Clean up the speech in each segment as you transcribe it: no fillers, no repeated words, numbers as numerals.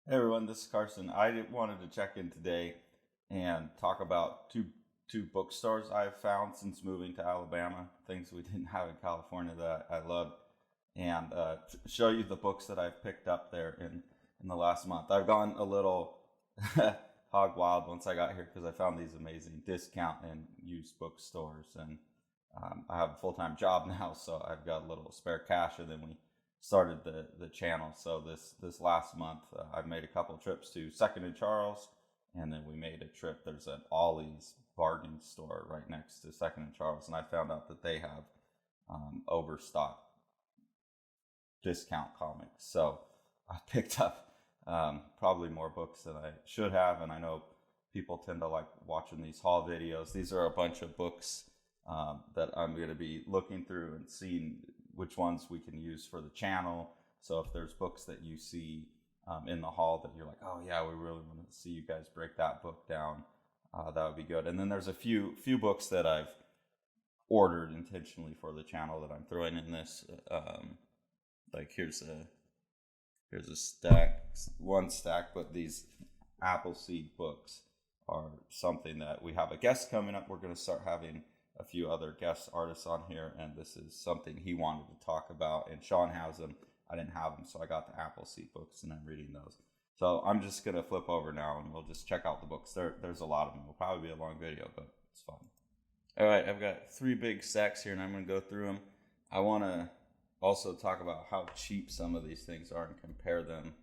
Hey everyone, this is Carson. Wanted to check in today and talk about two bookstores I've found since moving to Alabama. Things we didn't have in California that I loved, and show you the books that I've picked up there in the last month. I've gone a little hog wild once I got here because I found these amazing discount and used bookstores, and I have a full time job now, so I've got a little spare cash, and then we started the channel. So this last month, I've made a couple trips to Second and Charles, and then we made a trip. There's an Ollies bargain store right next to Second and Charles, and I found out that they have overstock discount comics. So I picked up probably more books than I should have, and I know people tend to like watching these haul videos. These are a bunch of books that I'm going to be looking through and seeing which ones we can use for the channel. So if there's books that you see in the haul that you're like, oh yeah, we really want to see you guys break that book down, that would be good. And then there's a few books that I've ordered intentionally for the channel that I'm throwing in this. Like here's a stack, one stack, but these Appleseed books are something that we have a guest coming up. We're going to start having a few other guest artists on here, and this is something he wanted to talk about, and Sean has them. I didn't have them, so I got the Appleseed books, and I'm reading those. So I'm just going to flip over now, and we'll just check out the books. There's a lot of them. It'll probably be a long video, but it's fun. All right, I've got 3 big stacks here, and I'm going to go through them. I want to also talk about how cheap some of these things are and compare them.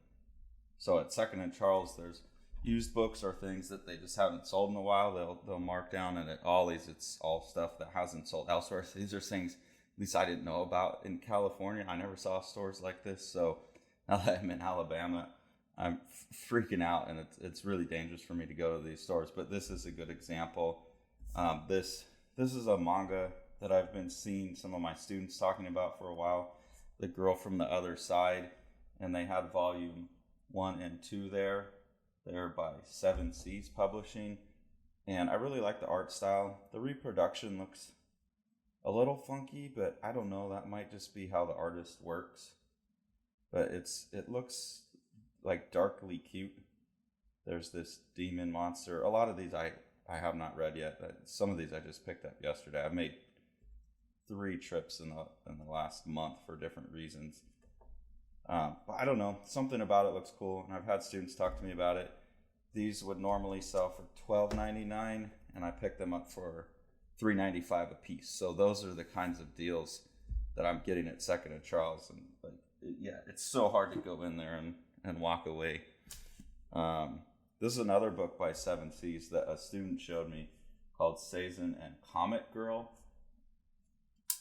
So at Second and Charles, there's used books or things that they just haven't sold in a while. They'll mark down, and at Ollie's it's all stuff that hasn't sold elsewhere. So these are things at least I didn't know about in California. I never saw stores like this. So now that I'm in Alabama, I'm freaking out, and it's really dangerous for me to go to these stores. But this is a good example. This is a manga that I've been seeing some of my students talking about for a while. The Girl from the Other Side, and they had volume 1 and 2 there. They're by 7 Seas Publishing, and I really like the art style. The reproduction looks a little funky, but I don't know, that might just be how the artist works. But it looks like darkly cute. There's this demon monster. A lot of these I have not read yet. Some of these I just picked up yesterday. I've made 3 trips in the last month for different reasons. But I don't know, something about it looks cool, and I've had students talk to me about it. These would normally sell for $12.99, and I picked them up for $3.95 a piece. So those are the kinds of deals that I'm getting at Second and Charles, and it's so hard to go in there and walk away. This is another book by 7 Seas that a student showed me called Sazin and Comet Girl.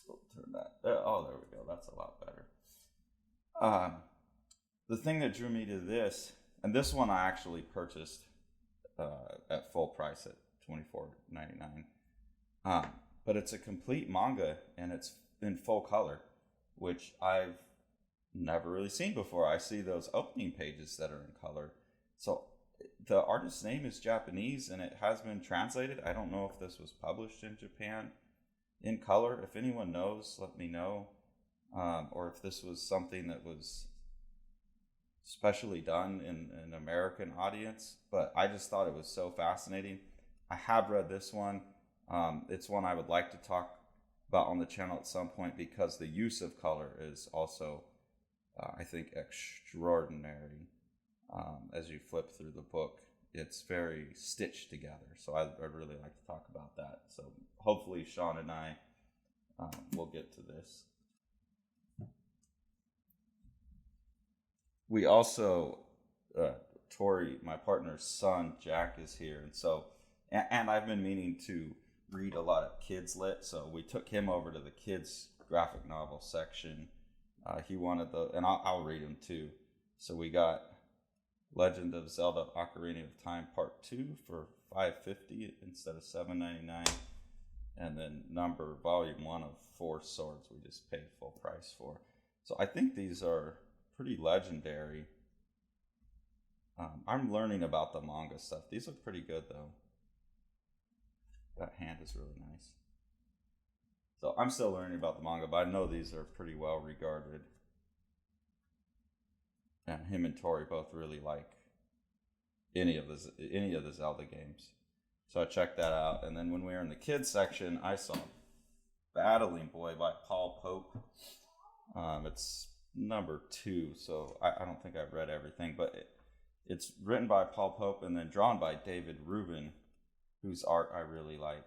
We'll turn that. Oh, there we go. That's a lot better. The thing that drew me to this, and this one I actually purchased at full price at $24.99, but it's a complete manga, and it's in full color, which I've never really seen before. I see those opening pages that are in color. So the artist's name is Japanese, and it has been translated. I don't know if this was published in Japan in color. If anyone knows, let me know. Or if this was something that was specially done in an American audience. But I just thought it was so fascinating. I have read this one. It's one I would like to talk about on the channel at some point, because the use of color is also, I think, extraordinary. As you flip through the book, it's very stitched together. So I'd really like to talk about that. So hopefully Sean and I will get to this. We also, Tori, my partner's son, Jack, is here. And so, and I've been meaning to read a lot of kids lit. So we took him over to the kids graphic novel section. He wanted and I'll read them too. So we got Legend of Zelda Ocarina of Time Part 2 for $5.50 instead of $7.99. And then Volume 1 of 4 Swords we just paid full price for. So I think these are pretty legendary. I'm learning about the manga stuff. These look pretty good though. That hand is really nice. So I'm still learning about the manga, but I know these are pretty well regarded. And him and Tori both really like any of the Zelda games. So I checked that out. And then when we were in the kids section, I saw Battling Boy by Paul Pope. It's number 2, so I don't think I've read everything, but it's written by Paul Pope and then drawn by David Rubin, whose art I really like.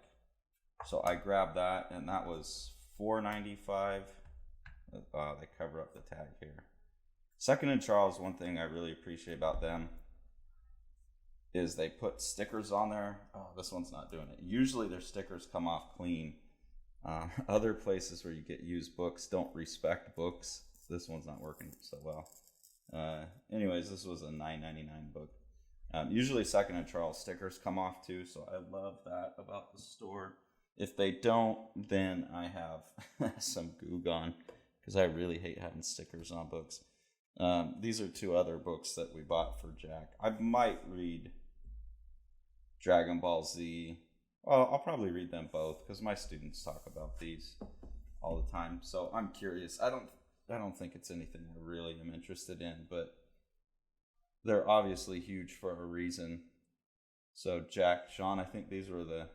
So I grabbed that, and that was $4.95. They cover up the tag here. Second and Charles, one thing I really appreciate about them is they put stickers on there. Oh, this one's not doing it. Usually their stickers come off clean. Other places where you get used books don't respect books. This one's not working so well. Anyways, this was a $9.99 book. Usually Second and Charles stickers come off too, so I love that about the store. If they don't, then I have some goo gone, because I really hate having stickers on books. These are 2 other books that we bought for Jack. I might read Dragon Ball Z. Well, I'll probably read them both, because my students talk about these all the time. So I'm curious. I don't think it's anything I really am interested in, but they're obviously huge for a reason. So Jack, Sean, I think these were the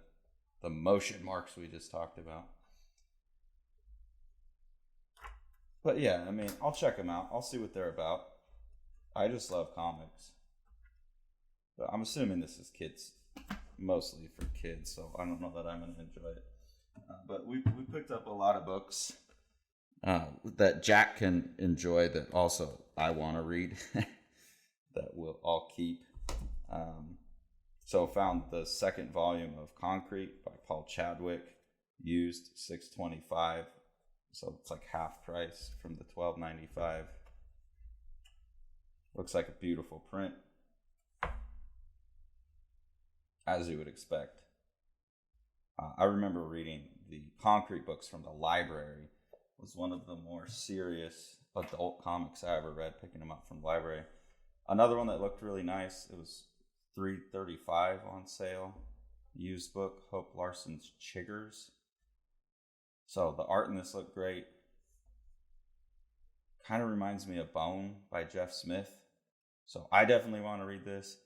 motion marks we just talked about. But yeah, I mean, I'll check them out. I'll see what they're about. I just love comics. But I'm assuming this is kids, mostly for kids, so I don't know that I'm going to enjoy it. But we picked up a lot of books that Jack can enjoy, that also I want to read, that we'll all keep. So found the second volume of Concrete by Paul Chadwick, used $6.25. So it's like half price from the $12.95. Looks like a beautiful print, as you would expect. I remember reading the Concrete books from the library. It was one of the more serious adult comics I ever read, picking them up from the library. Another one that looked really nice, it was $3.35 on sale. Used book, Hope Larson's Chiggers. So the art in this looked great. Kind of reminds me of Bone by Jeff Smith. So I definitely want to read this.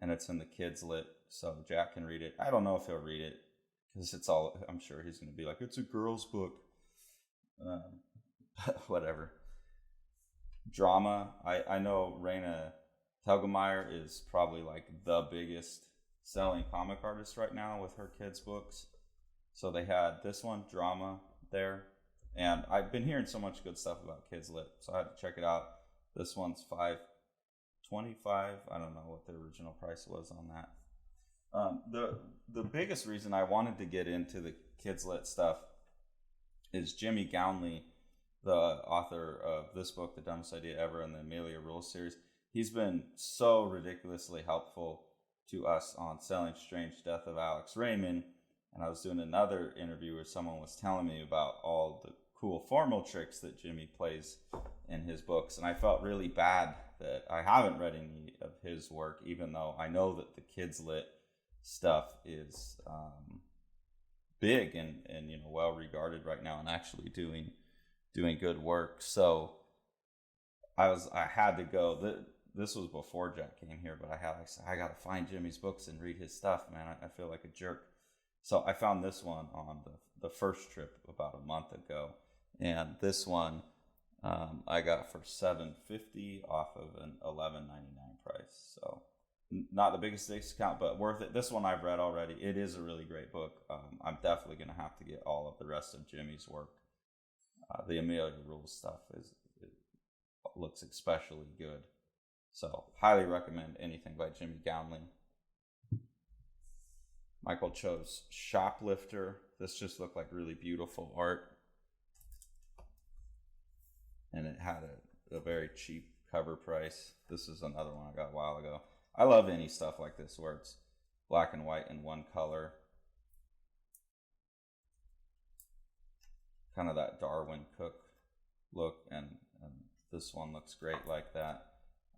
And it's in the kids lit, so Jack can read it. I don't know if he'll read it, because it's all, I'm sure he's going to be like, it's a girl's book. Whatever. Drama. I know Raina Telgemeier is probably like the biggest selling comic artist right now with her kids' books. So they had this one, Drama, there. And I've been hearing so much good stuff about Kids Lit, so I had to check it out. This one's $5.25. I don't know what the original price was on that. The biggest reason I wanted to get into the Kids Lit stuff is Jimmy Gownley, the author of this book, The Dumbest Idea Ever, and the Amelia Rules series. He's been so ridiculously helpful to us on Selling Strange, Death of Alex Raymond. And I was doing another interview where someone was telling me about all the cool formal tricks that Jimmy plays in his books. And I felt really bad that I haven't read any of his work, even though I know that the Kids Lit stuff is big and well regarded right now, and actually doing good work. So I had to go. This was before Jack came here, but I got to find Jimmy's books and read his stuff, man. I feel like a jerk. So I found this one on the first trip about a month ago, and this one I got for $7.50 off of an $11.99 price. So not the biggest discount, but worth it. This one I've read already. It is a really great book. I'm definitely going to have to get all of the rest of Jimmy's work. The Amelia Rules stuff looks especially good. So highly recommend anything by Jimmy Gownley. Michael chose Shoplifter. This just looked like really beautiful art. And it had a very cheap cover price. This is another one I got a while ago. I love any stuff like this where it's black and white in one color. Kind of that Darwin Cook look, and this one looks great like that.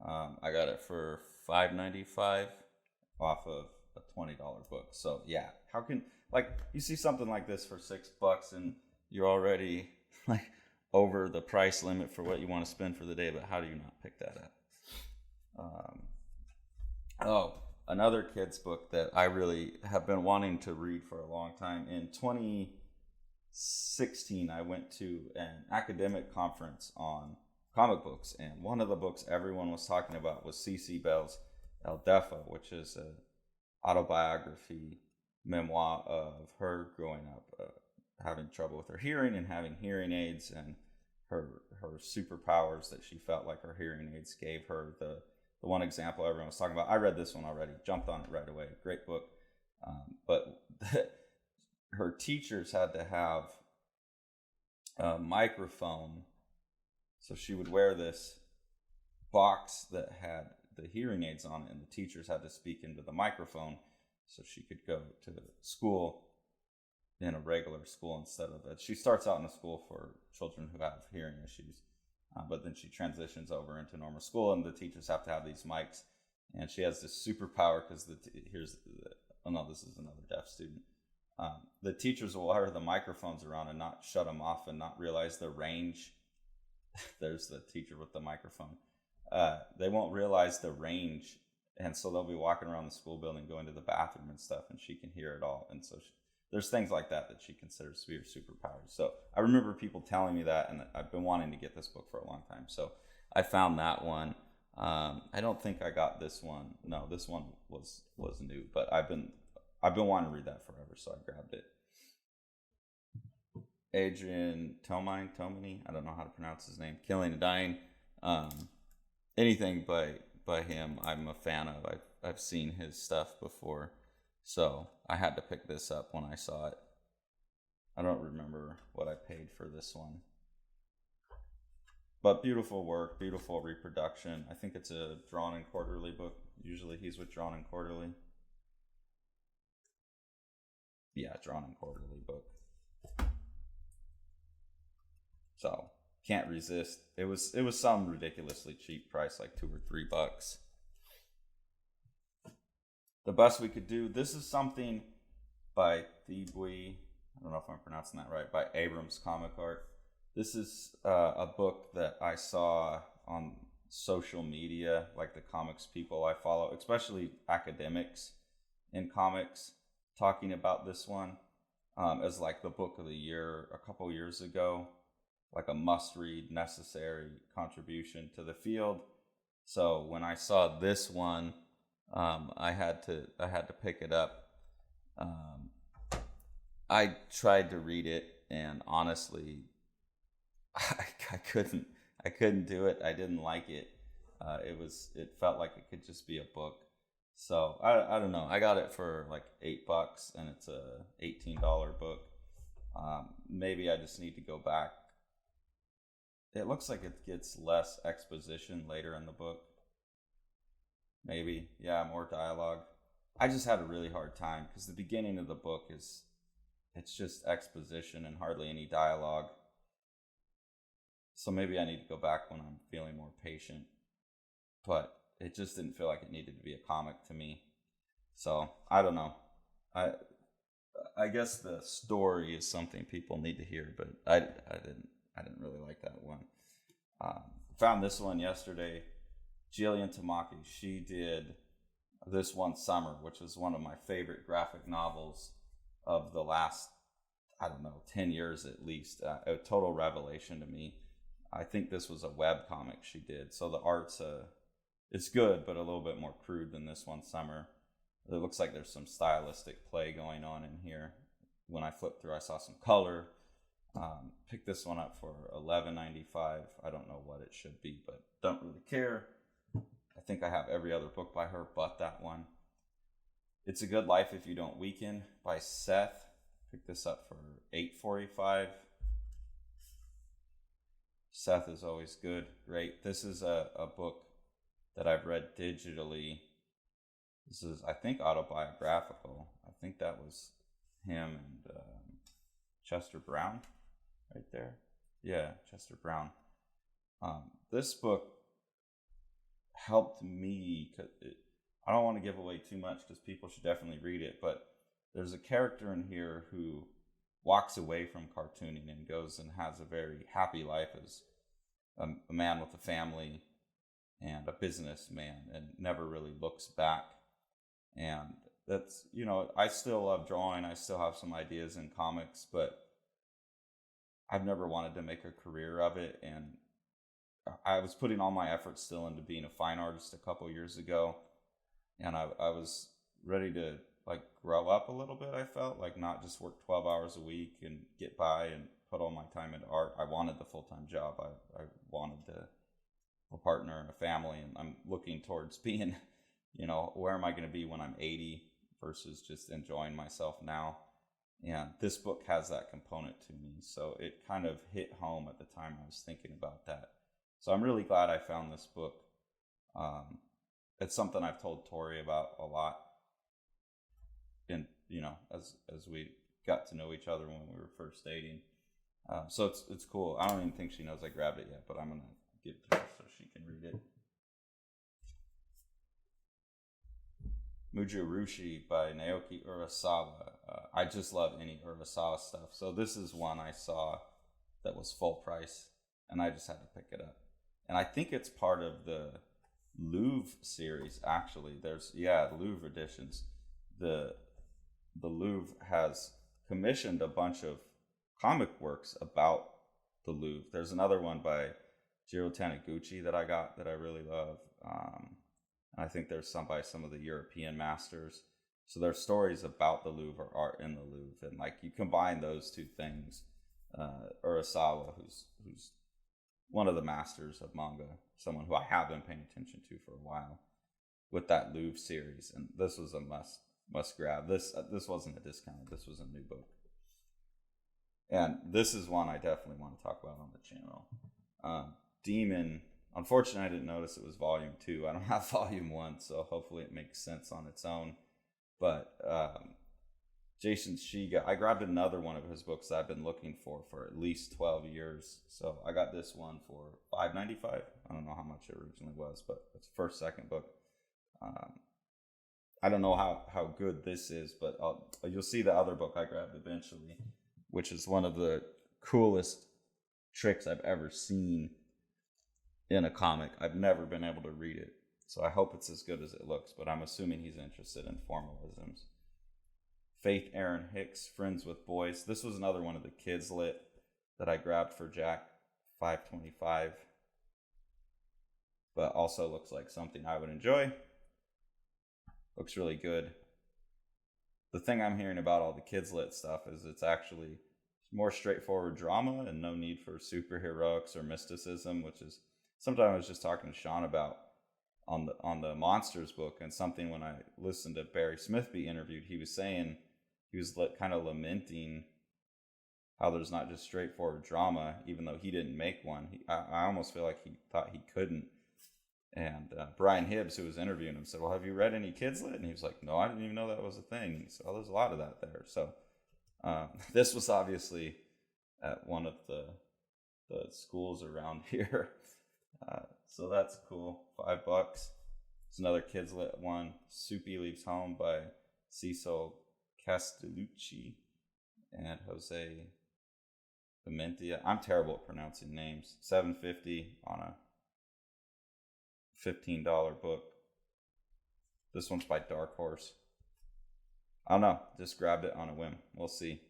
I got it for $5.95 off of a $20 book. So yeah, how can, like, you see something like this for $6 and you're already like over the price limit for what you want to spend for the day, but how do you not pick that up? another kid's book that I really have been wanting to read for a long time. In 2016, I went to an academic conference on comic books, and one of the books everyone was talking about was C.C. Bell's El Defa, which is an autobiography memoir of her growing up, having trouble with her hearing and having hearing aids, and her superpowers that she felt like her hearing aids gave her. The one example everyone was talking about. I read this one already, jumped on it right away. Great book. But her teachers had to have a microphone. So she would wear this box that had the hearing aids on it, and the teachers had to speak into the microphone so she could go to school in a regular school instead of that. She starts out in a school for children who have hearing issues, but then she transitions over into normal school, and the teachers have to have these mics. And she has this superpower because this is another deaf student. The teachers will wear the microphones around and not shut them off and not realize the range. There's the teacher with the microphone. They won't realize the range, and so they'll be walking around the school building, going to the bathroom and stuff, and she can hear it all. And so there's things like that she considers to be her superpowers. So I remember people telling me that, and I've been wanting to get this book for a long time. So I found that one. I don't think I got this one. No, this one was new, but I've been wanting to read that forever, so I grabbed it. Adrian Tomine, I don't know how to pronounce his name. Killing and Dying. Anything by him, I'm a fan of. I've seen his stuff before, so I had to pick this up when I saw it. I don't remember what I paid for this one, but beautiful work, beautiful reproduction. I think it's a Drawn and Quarterly book. Usually he's with Drawn and Quarterly. Yeah, Drawn and Quarterly book. So can't resist. It was some ridiculously cheap price, like $2 or $3. The best we could do. This is something by Thebui. I don't know if I'm pronouncing that right. By Abrams Comic Art. This is a book that I saw on social media, like the comics people I follow, especially academics in comics, talking about this one as like the book of the year a couple years ago, like a must-read, necessary contribution to the field. So when I saw this one, I had to pick it up. I tried to read it, and honestly, I couldn't do it. I didn't like it. It felt like it could just be a book. So I don't know. I got it for like $8, and it's a $18 book. Maybe I just need to go back. It looks like it gets less exposition later in the book. Maybe, yeah, more dialogue. I just had a really hard time because the beginning of the book it's just exposition and hardly any dialogue. So maybe I need to go back when I'm feeling more patient. But it just didn't feel like it needed to be a comic to me. So I don't know. I guess the story is something people need to hear, but I didn't really like that one. Found this one yesterday. Jillian Tamaki, she did This One Summer, which is one of my favorite graphic novels of the last, 10 years at least. A total revelation to me. I think this was a web comic she did. So the art's it's good, but a little bit more crude than This One Summer. It looks like there's some stylistic play going on in here. When I flipped through, I saw some color. Picked this one up for $11.95. I don't know what it should be, but don't really care. I think I have every other book by her but that one. It's a Good Life If You Don't Weaken by Seth. Picked this up for $8.45. Seth is always good. Great. This is a book that I've read digitally. This is, I think, autobiographical. I think that was him and Chester Brown right there. Yeah, Chester Brown. This book helped me. I don't want to give away too much because people should definitely read it, but there's a character in here who walks away from cartooning and goes and has a very happy life as a man with a family and a businessman, and never really looks back. And that's, I still love drawing. I still have some ideas in comics, but I've never wanted to make a career of it. And I was putting all my efforts still into being a fine artist a couple years ago. And I was ready to like grow up a little bit. I felt like not just work 12 hours a week and get by and put all my time into art. I wanted the full-time job. I wanted a partner and a family. And I'm looking towards being, where am I going to be when I'm 80 versus just enjoying myself now. And this book has that component to me. So it kind of hit home at the time I was thinking about that. So I'm really glad I found this book. It's something I've told Tori about a lot. And, as we got to know each other when we were first dating. So it's cool. I don't even think she knows I grabbed it yet, but I'm going to give it to her so she can read it. Mujurushi by Naoki Urasava. I just love any Urasava stuff. So this is one I saw that was full price, and I just had to pick it up. And I think it's part of the Louvre series, actually. There's, the Louvre editions. The Louvre has commissioned a bunch of comic works about the Louvre. There's another one by Jiro Taniguchi that I got that I really love. And I think there's some by some of the European masters. So there's stories about the Louvre or art in the Louvre. And like you combine those two things, Urasava, who's one of the masters of manga, someone who I have been paying attention to for a while, with that Louvre series. And this was a must grab. This wasn't a discount. This was a new book. And this is one I definitely want to talk about on the channel. Demon. Unfortunately, I didn't notice it was volume 2. I don't have volume 1, so hopefully it makes sense on its own. But Jason Shiga, I grabbed another one of his books that I've been looking for at least 12 years. So I got this one for $5.95. I don't know how much it originally was, but it's the second book. I don't know how good this is, but you'll see the other book I grabbed eventually, which is one of the coolest tricks I've ever seen in a comic. I've never been able to read it, so I hope it's as good as it looks, but I'm assuming he's interested in formalisms. Faith Aaron Hicks, Friends with Boys. This was another one of the kids lit that I grabbed for Jack, $5.25, but also looks like something I would enjoy. Looks really good. The thing I'm hearing about all the kids lit stuff is it's actually more straightforward drama and no need for superheroics or mysticism, which is something I was just talking to Sean about on the Monsters book, and something when I listened to Barry Smith be interviewed, he was saying, he was kind of lamenting how there's not just straightforward drama, even though he didn't make one. I almost feel like he thought he couldn't. And Brian Hibbs, who was interviewing him, said, well, have you read any kids lit? And he was like, no, I didn't even know that was a thing. He said, oh, there's a lot of that there. So this was obviously at one of the schools around here. So that's cool. $5. It's another kids lit one. Soupy Leaves Home by Cecil Castellucci and Jose Pimentia. I'm terrible at pronouncing names. $7.50 on a $15 book. This one's by Dark Horse. I don't know. Just grabbed it on a whim. We'll see.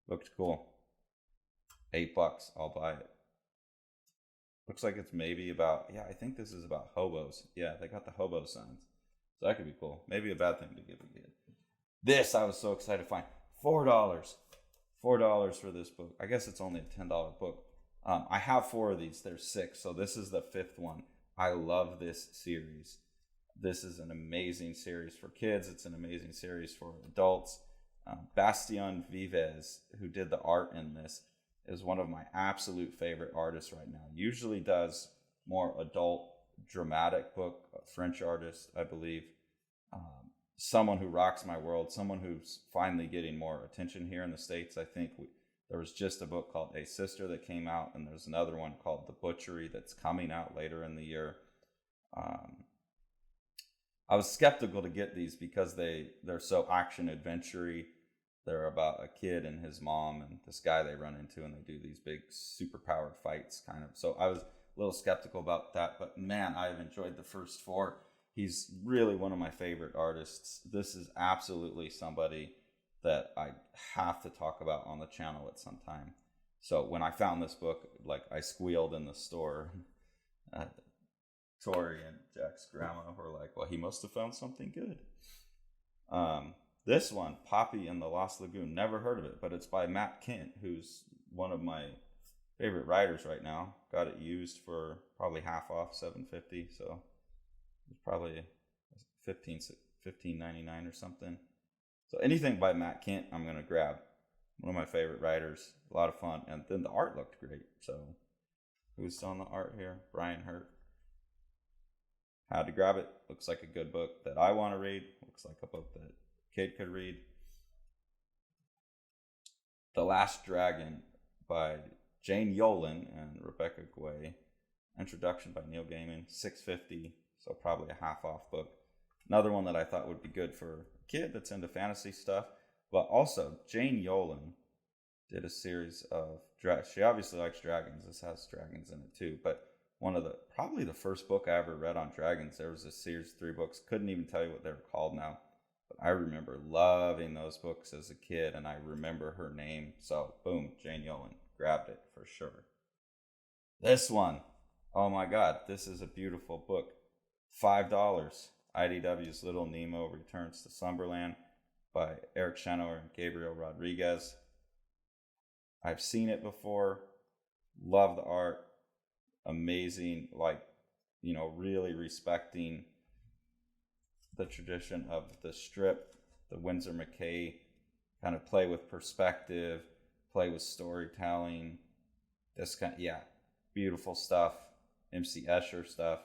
Looked cool. $8. I'll buy it. Looks like it's maybe about, I think this is about hobos. Yeah, they got the hobo signs. So that could be cool. Maybe a bad thing to give a kid. This, I was so excited to find. $4. $4 for this book. I guess it's only a $10 book. I have 4 of these. There's 6. So this is the 5th one. I love this series. This is an amazing series for kids. It's an amazing series for adults. Bastien Vives, who did the art in this, is one of my absolute favorite artists right now. Usually does more adult dramatic book, a French artist, I believe. Someone who rocks my world, someone who's finally getting more attention here in the States. I think there was just a book called A Sister that came out, and there's another one called The Butchery that's coming out later in the year. I was skeptical to get these because they're so action adventure-y. They're about a kid and his mom and this guy they run into, and they do these big superpowered fights kind of. So I was a little skeptical about that, but man, I've enjoyed the first 4. He's really one of my favorite artists. This is absolutely somebody that I have to talk about on the channel at some time. So when I found this book, like, I squealed in the store. Tori and Jack's grandma were like, well, he must have found something good. This one, Poppy and the Lost Lagoon, never heard of it, but it's by Matt Kent, who's one of my favorite writers right now. Got it used for probably half off, $7.50, so it's probably $15.99 or something. So anything by Matt Kent, I'm gonna grab. One of my favorite writers, a lot of fun, and then the art looked great. So who's on the art here? Brian Hurt. Had to grab it. Looks like a good book that I want to read. Looks like a book that a kid could read. The Last Dragon by Jane Yolen and Rebecca Guay. Introduction by Neil Gaiman. $6.50, so probably a half off book. Another one that I thought would be good for a kid that's into fantasy stuff. But also, Jane Yolen did a series of she obviously likes dragons. This has dragons in it too. But probably the first book I ever read on dragons, there was a series of 3 books. Couldn't even tell you what they were called now. But I remember loving those books as a kid, and I remember her name. So, boom, Jane Yolen. Grabbed it for sure. This one, oh my God, this is a beautiful book. $5. IDW's Little Nemo Returns to Summerland by Eric Shenow and Gabriel Rodriguez. I've seen it before. Love the art. Amazing, like, really respecting the tradition of the strip, the Winsor McCay, kind of play with perspective, play with storytelling. This beautiful stuff. MC Escher stuff.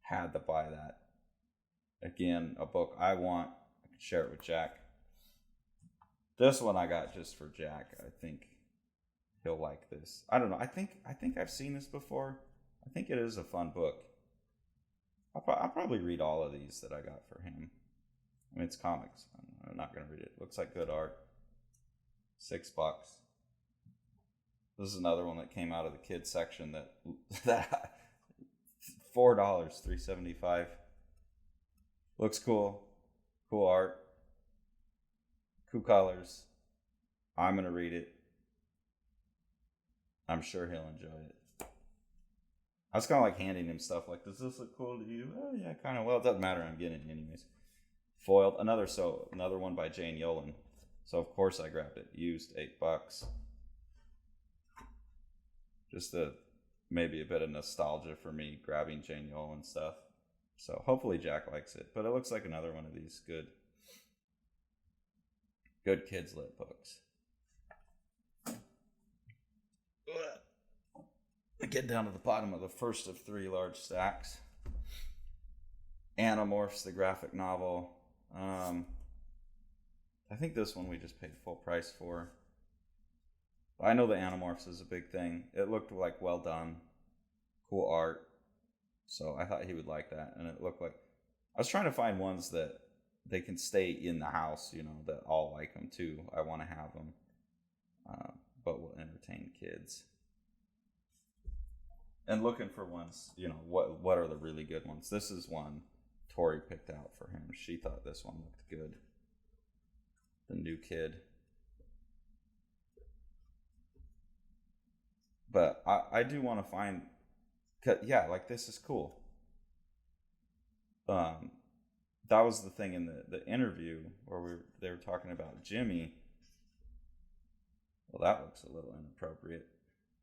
Had to buy that. Again, a book I want. I could share it with Jack. This one I got just for Jack. I think he'll like this. I don't know. I think I've seen this before. I think it is a fun book. I'll probably read all of these that I got for him. I mean, it's comics. I'm not going to read it. Looks like good art. $6. This is another one that came out of the kids section that $4, $3.75. Looks cool. Cool art. Cool colors. I'm going to read it. I'm sure he'll enjoy it. I was kind of like handing him stuff like, does this look cool to you? Oh, yeah, kind of. Well, it doesn't matter. I'm getting it anyways. Foiled. Another one by Jane Yolen. So, of course, I grabbed it. Used, $8. Just maybe a bit of nostalgia for me grabbing Jane Yolen stuff. So, hopefully Jack likes it. But it looks like another one of these good kids lit books. I get down to the bottom of the first of 3 large stacks. Anamorphs, the graphic novel. I think this one we just paid full price for. I know the Anamorphs is a big thing. It looked like well done. Cool art. So I thought he would like that. And it looked like... I was trying to find ones that they can stay in the house, that all like them too. I want to have them. But will entertain kids. And looking for ones, what are the really good ones? This is one Tori picked out for him. She thought this one looked good. The New Kid. But I do want to find... like this is cool. That was the thing in the interview where they were talking about Jimmy. Well, that looks a little inappropriate.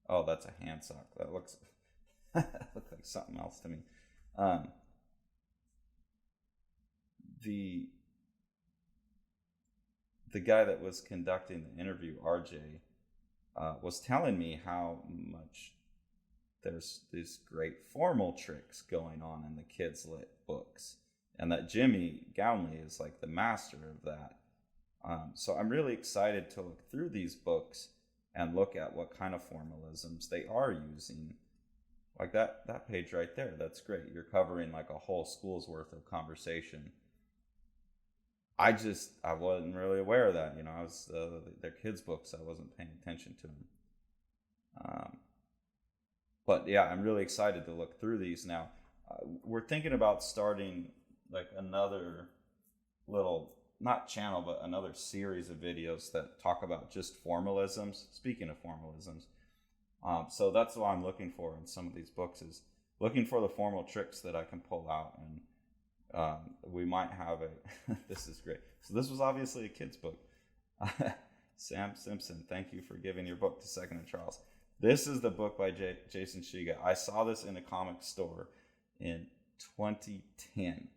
Oh, that's a hand sock. That looks looked like something else to me. The guy that was conducting the interview, RJ, was telling me how much there's these great formal tricks going on in the kids lit books, and that Jimmy Gownley is like the master of that. So I'm really excited to look through these books and look at what kind of formalisms they are using. Like that page right there, that's great. You're covering like a whole school's worth of conversation. I wasn't really aware of that. I was their kids' books. I wasn't paying attention to them. But yeah, I'm really excited to look through these now. we're thinking about starting like another little, not channel, but another series of videos that talk about just formalisms. Speaking of formalisms, so that's what I'm looking for in some of these books, is looking for the formal tricks that I can pull out. And we might have a this is great. So this was obviously a kid's book. Sam Simpson, thank you for giving your book to Second and Charles. This is the book by Jason Shiga. I saw this in a comic store in 2010.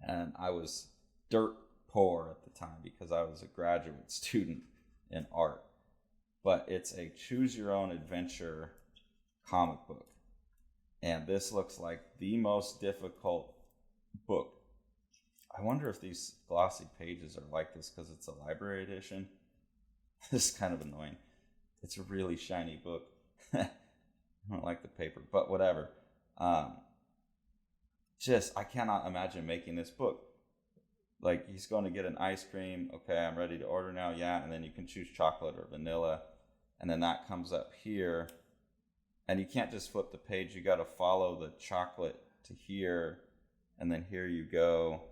And I was dirt poor at the time because I was a graduate student in art. But it's a choose your own adventure comic book. And this looks like the most difficult book. I wonder if these glossy pages are like this because it's a library edition. This is kind of annoying. It's a really shiny book. I don't like the paper, but whatever. I cannot imagine making this book. Like, he's going to get an ice cream. Okay, I'm ready to order now. Yeah, and then you can choose chocolate or vanilla. And then that comes up here. And you can't just flip the page. You got to follow the chocolate to here. And then here you go.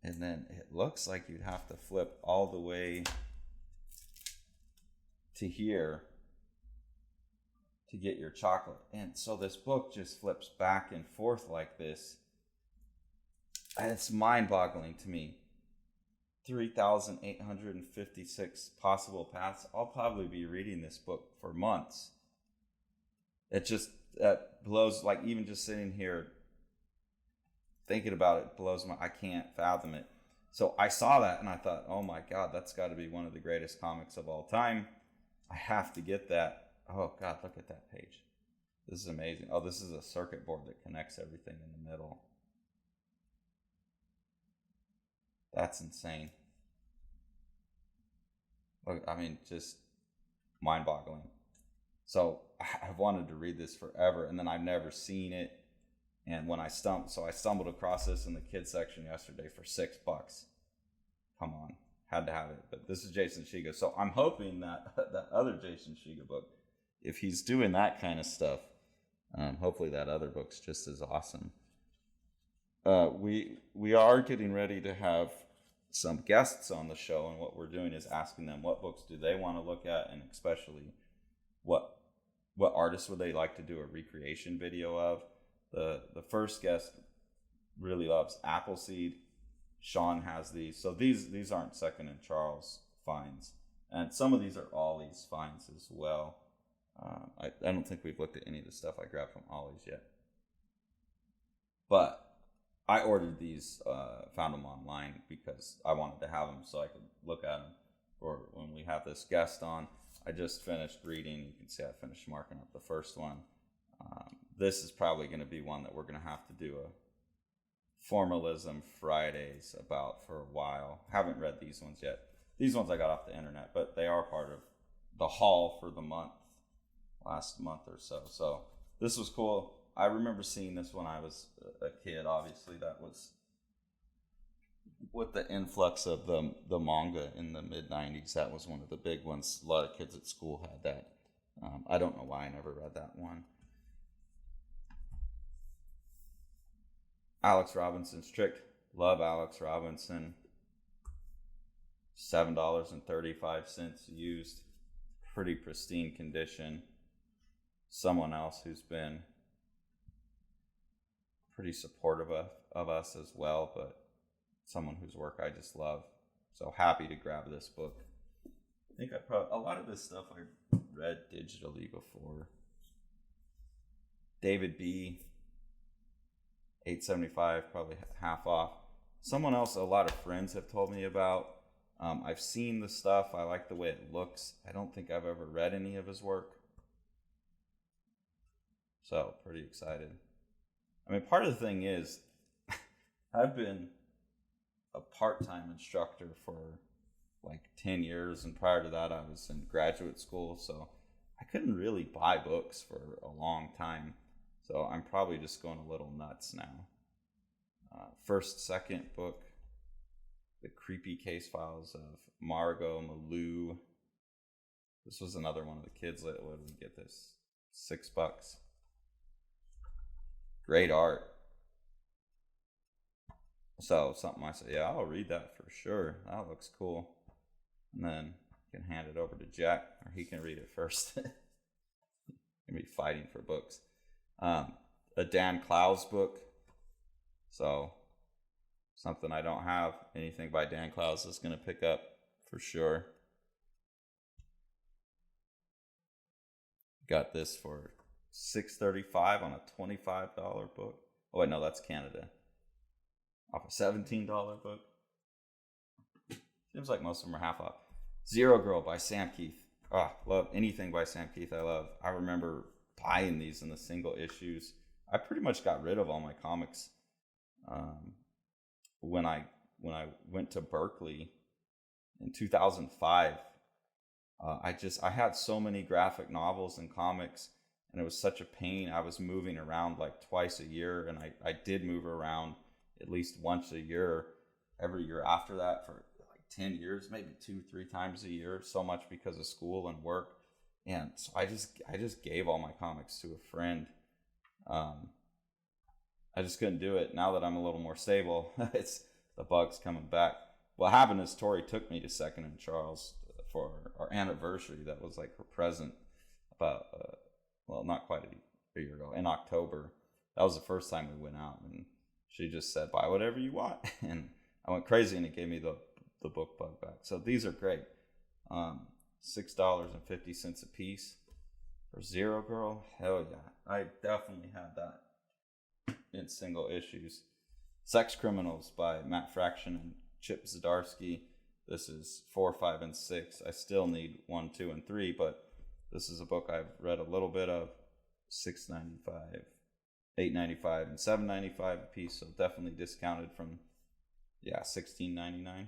And then it looks like you'd have to flip all the way to here to get your chocolate. And so this book just flips back and forth like this. And it's mind-boggling to me. 3,856 possible paths. I'll probably be reading this book for months. It just blows, like, even just sitting here thinking about it blows my, I can't fathom it. So I saw that and I thought, oh my God, that's got to be one of the greatest comics of all time. I have to get that. Oh God, look at that page. This is amazing. Oh, this is a circuit board that connects everything in the middle. That's insane. Look, I mean, just mind-boggling. So I've wanted to read this forever, and then I've never seen it. And when I stumbled across this in the kids section yesterday for $6. Come on, had to have it. But this is Jason Shiga, so I'm hoping that that other Jason Shiga book, if he's doing that kind of stuff, hopefully that other book's just as awesome. We are getting ready to have some guests on the show, and what we're doing is asking them what books do they want to look at, and especially what artists would they like to do a recreation video of. The first guest really loves Appleseed. Sean has these. So these aren't Second and Charles finds. And some of these are Ollies finds as well. I don't think we've looked at any of the stuff I grabbed from Ollies yet. But I ordered these, found them online because I wanted to have them so I could look at them for when we have this guest on. I just finished reading. You can see I finished marking up the first one. This is probably going to be one that we're going to have to do a Formalism Fridays about for a while. Haven't read these ones yet. These ones I got off the internet, but they are part of the haul for the month, last month or so. So this was cool. I remember seeing this when I was a kid. Obviously, that was with the influx of the manga in the mid-90s. That was one of the big ones. A lot of kids at school had that. I don't know why I never read that one. Alex Robinson's Tricked. Love Alex Robinson. $7.35 used. Pretty pristine condition. Someone else who's been pretty supportive of us as well, but someone whose work I just love. So happy to grab this book. I think a lot of this stuff I read digitally before. David B. $8.75, probably half off. Someone else a lot of friends have told me about. I've seen the stuff. I like the way it looks. I don't think I've ever read any of his work. So, pretty excited. I mean, part of the thing is, I've been a part-time instructor for like 10 years, and prior to that I was in graduate school, so I couldn't really buy books for a long time. So I'm probably just going a little nuts now. Second book, The Creepy Case Files of Margot, Malou. This was another one of the kids. What did we get this? $6. Great art. So something I said, yeah, I'll read that for sure. That looks cool. And then I can hand it over to Jack, or he can read it first. Gonna be fighting for books. A Dan Clowes book. So something I don't have. Anything by Dan Clowes is gonna pick up for sure. Got this for $6.35 on a $25 book. Oh wait, no, that's Canada. Off a $17 book. Seems like most of them are half off. Zero Girl by Sam Keith. Love anything by Sam Keith. I love. I remember buying these in the single issues. I pretty much got rid of all my comics when I went to Berkeley in 2005. I had so many graphic novels and comics, and it was such a pain. I was moving around like twice a year, and I did move around at least once a year every year after that for like 10 years, maybe 2-3 times a year, so much because of school and work. And so I just gave all my comics to a friend. I just couldn't do it. Now that I'm a little more stable, it's the bug's coming back. What happened is Tori took me to Second and Charles for our anniversary. That was like her present about, not quite a year ago, in October. That was the first time we went out, and she just said, buy whatever you want. And I went crazy, and it gave me the book bug back. So these are great. $6.50 a piece for Zero Girl. Hell yeah. I definitely had that in single issues. Sex Criminals by Matt Fraction and Chip Zdarsky. This is 4, 5, and 6. I still need 1, 2, and 3, but this is a book I've read a little bit of. $6.95. $8.95 and $7.95 a piece, so definitely discounted from $16.99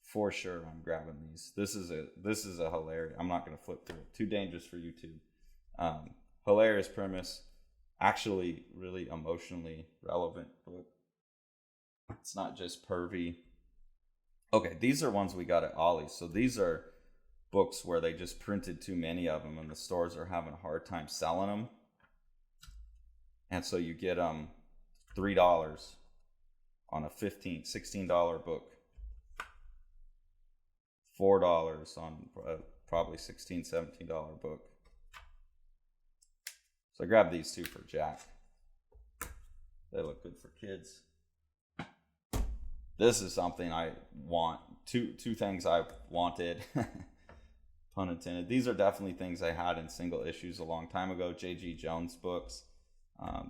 for sure. I'm grabbing these. This is a hilarious. I'm not gonna flip through it. Too dangerous for YouTube. Hilarious premise, actually really emotionally relevant book. It's not just pervy. Okay, these are ones we got at Ollies. So these are books where they just printed too many of them, and the stores are having a hard time selling them. And so you get $3 on a $16 book, $4 on probably $16, $17 book. So I grabbed these two for Jack. They look good for kids. This is something I want. Two things I wanted. Pun intended. These are definitely things I had in single issues a long time ago. J.G. Jones books.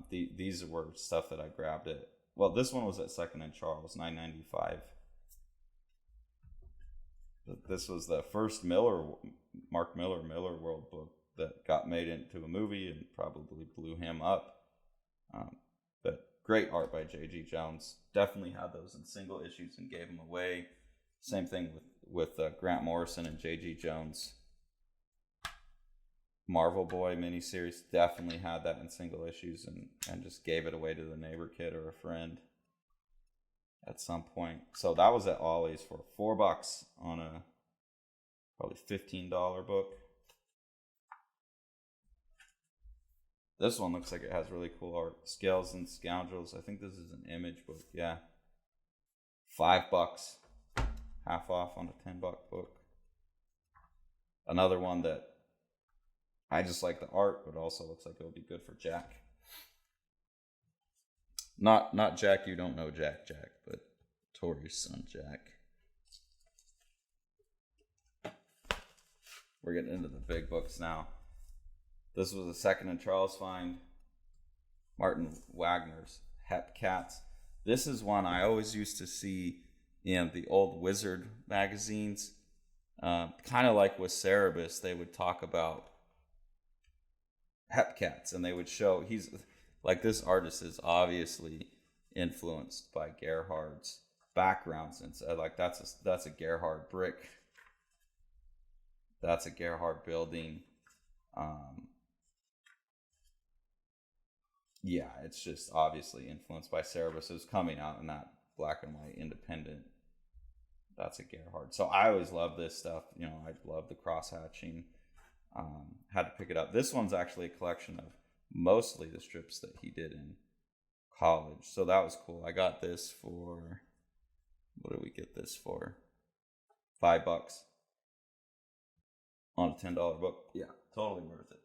These were stuff that I grabbed at. Well, this one was at Second and Charles, $9.95. This was the first Mark Miller World book that got made into a movie and probably blew him up. But great art by J.G. Jones. Definitely had those in single issues and gave them away. Same thing with Grant Morrison and J.G. Jones. Marvel Boy miniseries, definitely had that in single issues and just gave it away to the neighbor kid or a friend at some point. So that was at Ollies for $4 on a probably $15 book. This one looks like it has really cool art. Scales and Scoundrels. I think this is an Image book. Yeah. $5. Half off on a $10 book. Another one that I just like the art, but also looks like it'll be good for Jack. Not Jack, you don't know Jack, but Tori's son, Jack. We're getting into the big books now. This was a Second and Charles find. Martin Wagner's Hep Cats. This is one I always used to see in the old Wizard magazines. Kind of like with Cerebus, they would talk about Hep Cats, and they would show he's like, this artist is obviously influenced by Gerhard's backgrounds, and so like that's a Gerhard brick, that's a Gerhard building. Yeah, it's just obviously influenced by Cerebus. It was coming out in that black and white independent. That's a Gerhard. So I always love this stuff. You know, I love the cross hatching. Had to pick it up. This one's actually a collection of mostly the strips that he did in college. So that was cool. I got this for, what did we get this for? $5 on a $10 book. Yeah, totally worth it.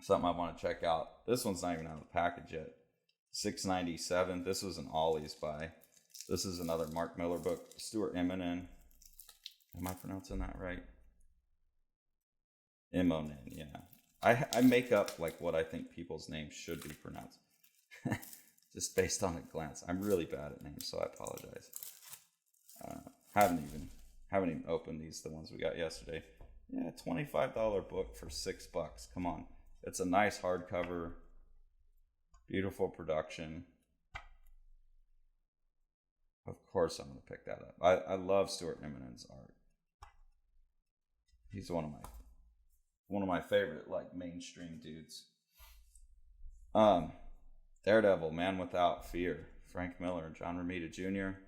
Something I want to check out. This one's not even out of the package yet. $6.97. This was an Ollies buy. This is another Mark Miller book. Stuart Immonen. Am I pronouncing that right? Immonen, yeah. I make up like what I think people's names should be pronounced. Just based on a glance. I'm really bad at names, so I apologize. Haven't even opened these, the ones we got yesterday. Yeah, $25 book for $6. Come on. It's a nice hardcover. Beautiful production. Of course I'm going to pick that up. I love Stuart Immonen's art. He's one of my favorite like mainstream dudes. Daredevil, Man Without Fear, Frank Miller and John Romita Jr.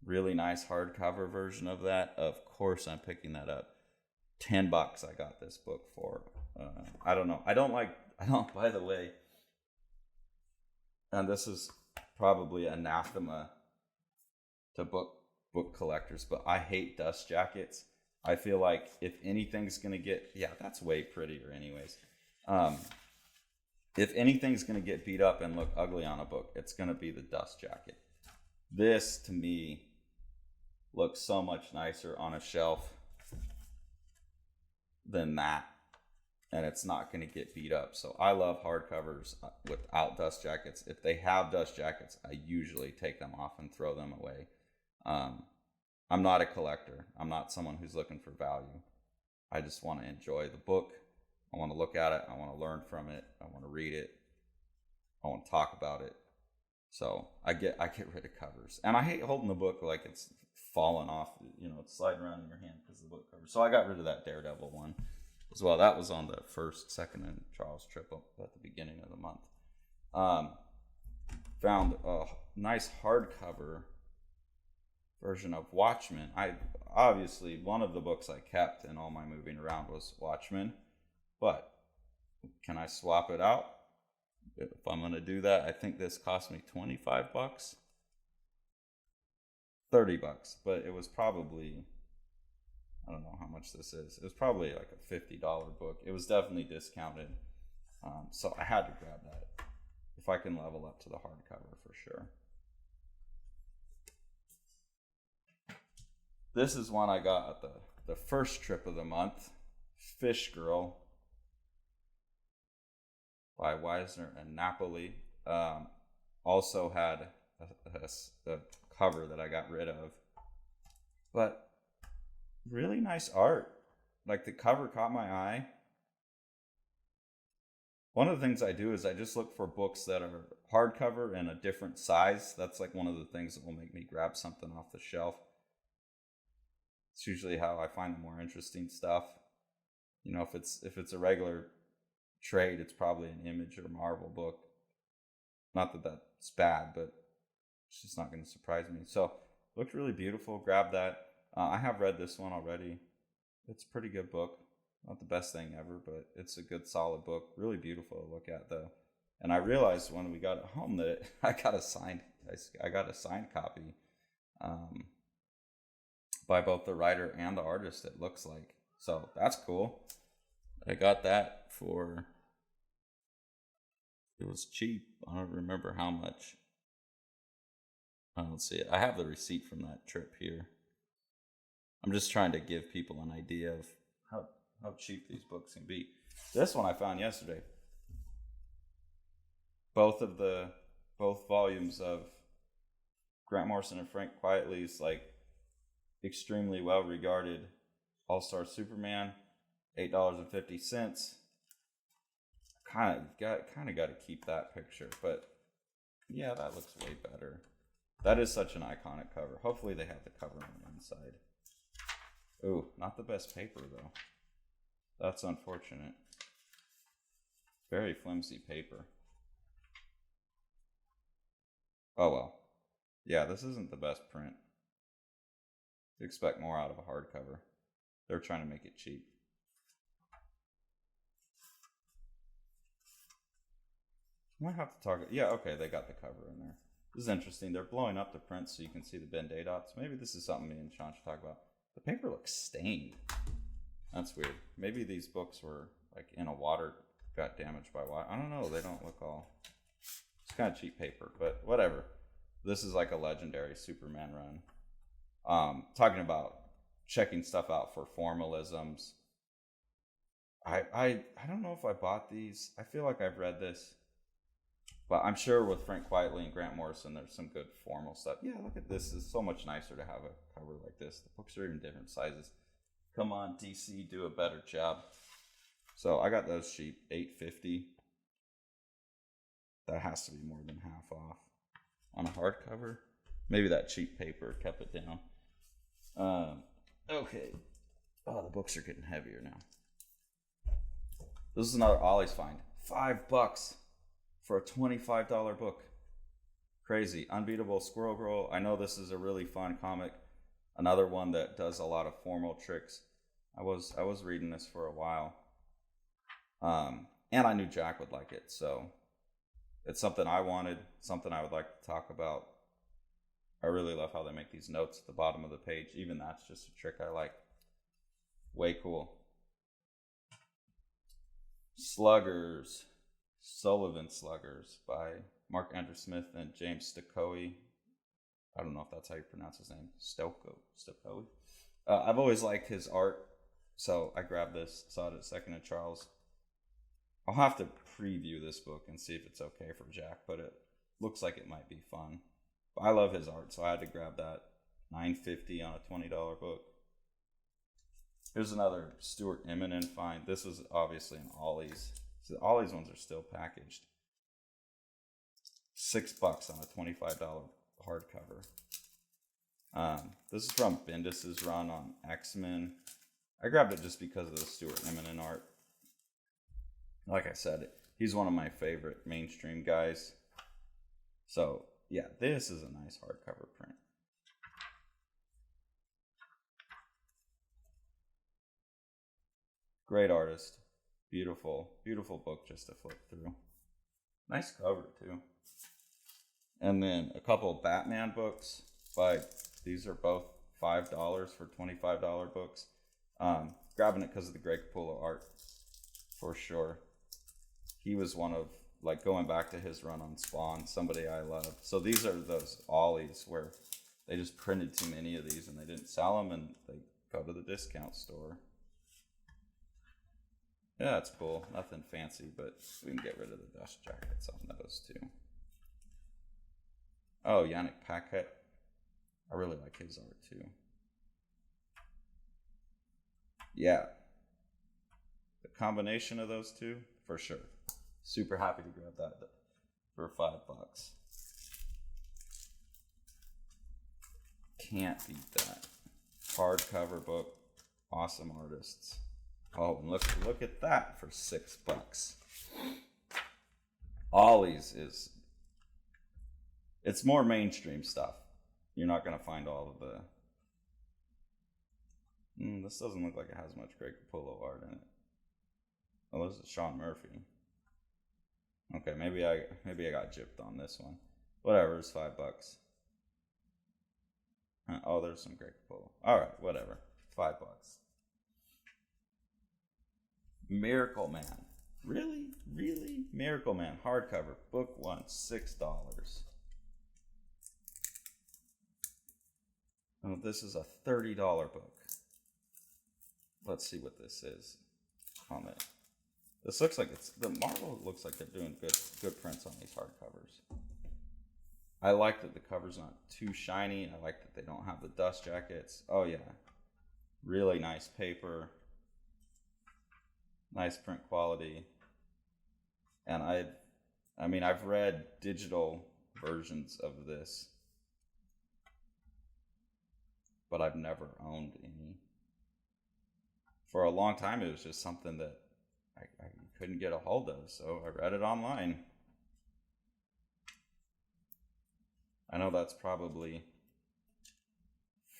Really nice hardcover version of that. Of course I'm picking that up. $10 I got this book for. I don't know. By the way, and this is probably anathema to book collectors, but I hate dust jackets. I feel like if anything's gonna get, yeah, that's way prettier anyways. If anything's gonna get beat up and look ugly on a book, it's gonna be the dust jacket. This to me looks so much nicer on a shelf than that, and it's not gonna get beat up. So I love hardcovers without dust jackets. If they have dust jackets, I usually take them off and throw them away. I'm not a collector. I'm not someone who's looking for value. I just want to enjoy the book. I want to look at it. I want to learn from it. I want to read it. I want to talk about it. So I get rid of covers. And I hate holding the book like it's falling off, it's sliding around in your hand because of the book cover. So I got rid of that Daredevil one as well. That was on the first, second, and Charles trip at the beginning of the month. Found a nice hardcover version of Watchmen. Obviously one of the books I kept in all my moving around was Watchmen, but can I swap it out? If I'm going to do that, I think this cost me $25, $30, but it was probably, I don't know how much this is. It was probably like a $50 book. It was definitely discounted. So I had to grab that if I can level up to the hardcover for sure. This is one I got at the first trip of the month. Fish Girl by Wisner and Napoli. Also had a cover that I got rid of. But really nice art. Like the cover caught my eye. One of the things I do is I just look for books that are hardcover and a different size. That's like one of the things that will make me grab something off the shelf. It's usually how I find the more interesting stuff. If it's a regular trade, it's probably an Image or Marvel book. Not that that's bad, but it's just not going to surprise me. So, looked really beautiful. Grab that. I have read this one already. It's a pretty good book. Not the best thing ever, but it's a good, solid book. Really beautiful to look at, though. And I realized when we got it home that I got a signed copy. By both the writer and the artist, it looks like. So that's cool. I got that for, it was cheap. I don't remember how much. I don't see it. I have the receipt from that trip here. I'm just trying to give people an idea of how cheap these books can be. This one I found yesterday. Both volumes of Grant Morrison and Frank Quitely's extremely well regarded All-Star Superman, $8.50. Kind of got to keep that picture, but yeah, that looks way better. That is such an iconic cover. Hopefully they have the cover on the inside. Ooh, not the best paper though. That's unfortunate. Very flimsy paper. Oh well. Yeah, this isn't the best print. Expect more out of a hardcover. They're trying to make it cheap. I might have to talk. Yeah, okay, they got the cover in there. This is interesting. They're blowing up the print so you can see the Ben Day dots. Maybe this is something me and Sean should talk about. The paper looks stained. That's weird. Maybe these books were like in a water, got damaged by water. I don't know. They don't look all. It's kind of cheap paper, but whatever. This is like a legendary Superman run. Talking about checking stuff out for formalisms. I don't know if I bought these. I feel like I've read this. But I'm sure with Frank Quitely and Grant Morrison, there's some good formal stuff. Yeah, look at this. It's so much nicer to have a cover like this. The books are even different sizes. Come on, DC, do a better job. So I got those cheap, $8.50. That has to be more than half off on a hardcover. Maybe that cheap paper kept it down. Okay. Oh, the books are getting heavier now. This is another Ollies find. $5 for a $25 book. Crazy. Unbeatable Squirrel Girl. I know this is a really fun comic. Another one that does a lot of formal tricks. I was reading this for a while. And I knew Jack would like it, so it's something I wanted, something I would like to talk about. I really love how they make these notes at the bottom of the page. Even that's just a trick I like. Way cool. Sluggers. Sullivan Sluggers by Mark Andrew Smith and James Stokoe. I don't know if that's how you pronounce his name. Stokoe. I've always liked his art, so I grabbed this, saw it at Second and Charles. I'll have to preview this book and see if it's okay for Jack, but it looks like it might be fun. But I love his art, so I had to grab that. $9.50 on a $20 book. Here's another Stuart Eminem find. This was obviously an Ollies. So all these ones are still packaged. $6 on a $25 hardcover. This is from Bendis's run on X-Men. I grabbed it just because of the Stuart Eminem art. Like I said, he's one of my favorite mainstream guys. So yeah, this is a nice hardcover print. Great artist. Beautiful, beautiful book just to flip through. Nice cover too. And then a couple of Batman books. These are both $5 for $25 books. Grabbing it because of the Greg Capullo art, for sure. He was one of, like, going back to his run on Spawn, somebody I love. So these are those Ollies where they just printed too many of these and they didn't sell them and they go to the discount store. Yeah, that's cool. Nothing fancy, but we can get rid of the dust jackets on those too. Oh, Yannick Paquette. I really like his art too. Yeah. The combination of those two, for sure. Super happy to grab that for $5. Can't beat that. Hardcover book. Awesome artists. Oh, and look at that for $6. Ollies it's more mainstream stuff. You're not gonna find all of the. This doesn't look like it has much Greg Capullo art in it. Oh, this is Sean Murphy. Okay, maybe I got gypped on this one. Whatever, it's $5. Oh, there's some Greg Capullo. All right, whatever. $5. Miracle Man. Really? Miracle Man. Hardcover. Book 1. $6. Oh, this is a $30 book. Let's see what this is. Comet. This looks like the Marvel looks like they're doing good prints on these hardcovers. I like that the cover's not too shiny. I like that they don't have the dust jackets. Oh yeah. Really nice paper. Nice print quality. And I've read digital versions of this, but I've never owned any. For a long time, it was just something that I couldn't get a hold of, so I read it online. I know that's probably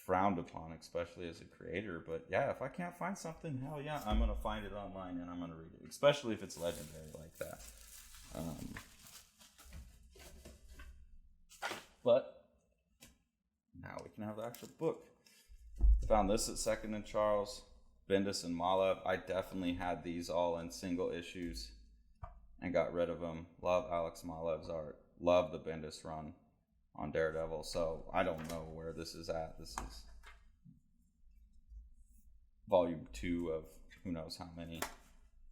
frowned upon, especially as a creator, but yeah, if I can't find something, hell yeah, I'm going to find it online and I'm going to read it, especially if it's legendary like that. But now we can have the actual book. Found this at Second and Charles. Bendis and Malev. I definitely had these all in single issues and got rid of them. Love Alex Malev's art. Love the Bendis run on Daredevil. So I don't know where this is at. This is volume 2 of who knows how many.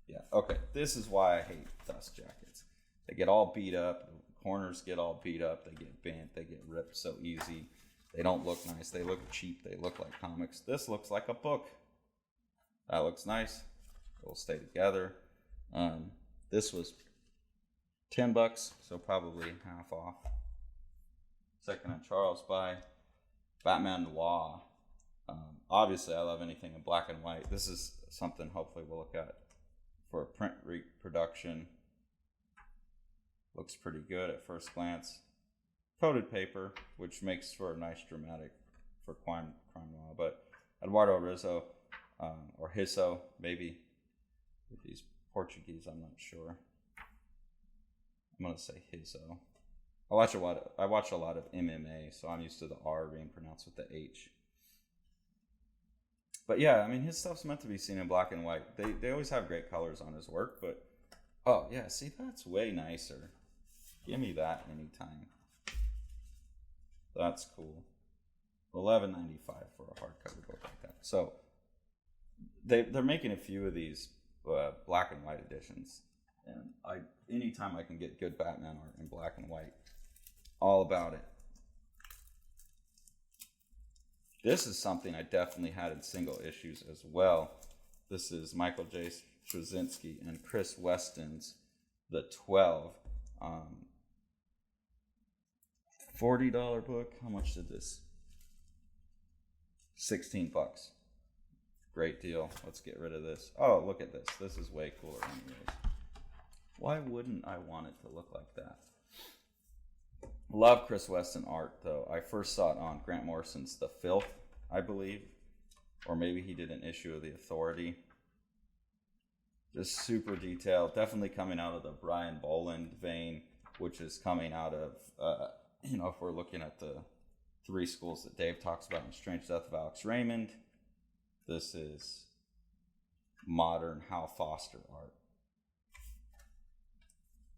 Yeah, okay. This is why I hate dust jackets. They get all beat up. The corners get all beat up. They get bent. They get ripped so easy. They don't look nice. They look cheap. They look like comics. This looks like a book. That looks nice. It'll stay together. This was $10, so probably half off. Second and Charles by Batman Noir. Obviously, I love anything in black and white. This is something hopefully we'll look at for a print reproduction. Looks pretty good at first glance. Coated paper, which makes for a nice dramatic for crime noir. But Eduardo Rizzo, or Risso, maybe. If he's Portuguese, I'm not sure. I'm gonna say Risso. I watch a lot of MMA, so I'm used to the R being pronounced with the H. But yeah, I mean, his stuff's meant to be seen in black and white. They always have great colors on his work, but oh yeah, see, that's way nicer. Give me that anytime. That's cool. $11.95 for a hardcover book like that. So they're making a few of these black and white editions, and anytime I can get good Batman art in black and white, all about it. This is something I definitely had in single issues as well. This is Michael J. Straczynski and Chris Weston's The 12. $40 book. How much did this? $16. Great deal. Let's get rid of this. Oh, look at this. This is way cooler anyways. Why wouldn't I want it to look like that? Love Chris Weston art, though. I first saw it on Grant Morrison's The Filth, I believe. Or maybe he did an issue of The Authority. Just super detailed. Definitely coming out of the Brian Boland vein, which is coming out of, if we're looking at the 3 schools that Dave talks about in Strange Death of Alex Raymond, this is modern Hal Foster art.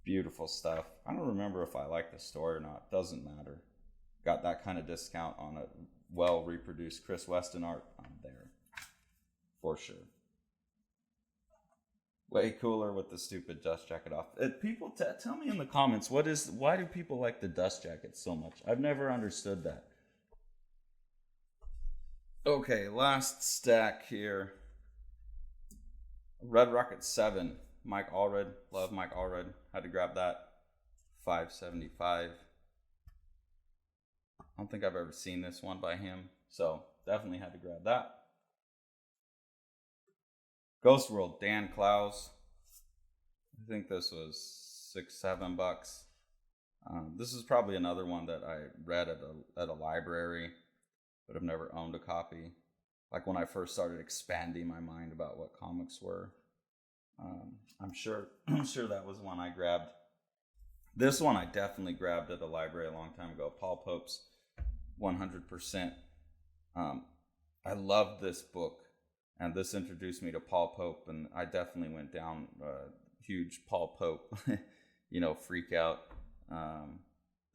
Beautiful stuff. I don't remember if I like the story or not. Doesn't matter. Got that kind of discount on a well reproduced Chris Weston art. I'm there for sure. Way cooler with the stupid dust jacket off. People tell me in the comments, why do people like the dust jacket so much? I've never understood that. Okay, last stack here. Red Rocket 7. Mike Allred. Love Mike Allred. Had to grab that. $5.75. I don't think I've ever seen this one by him, so definitely had to grab that. Ghost World, Dan Clowes. I think this was $6-7. This is probably another one that I read at a library, but I've never owned a copy. Like when I first started expanding my mind about what comics were. I'm sure that was one I grabbed. This one I definitely grabbed at a library a long time ago. Paul Pope's 100%. I loved this book. And this introduced me to Paul Pope, and I definitely went down a huge Paul Pope, freak out.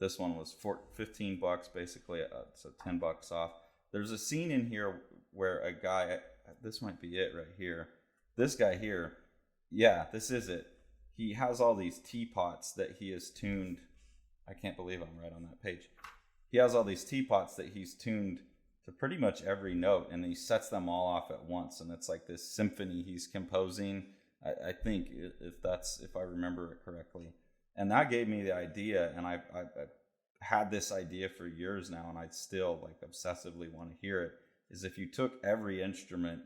This one was $15, basically, so $10 off. There's a scene in here where a guy, this might be it right here. This guy here, yeah, this is it. He has all these teapots that he has tuned. I can't believe I'm right on that page. He has all these teapots that he's tuned to pretty much every note, and he sets them all off at once, and it's like this symphony he's composing. I think if I remember it correctly, and that gave me the idea, and I've had this idea for years now, and I still like obsessively want to hear it. Is if you took every instrument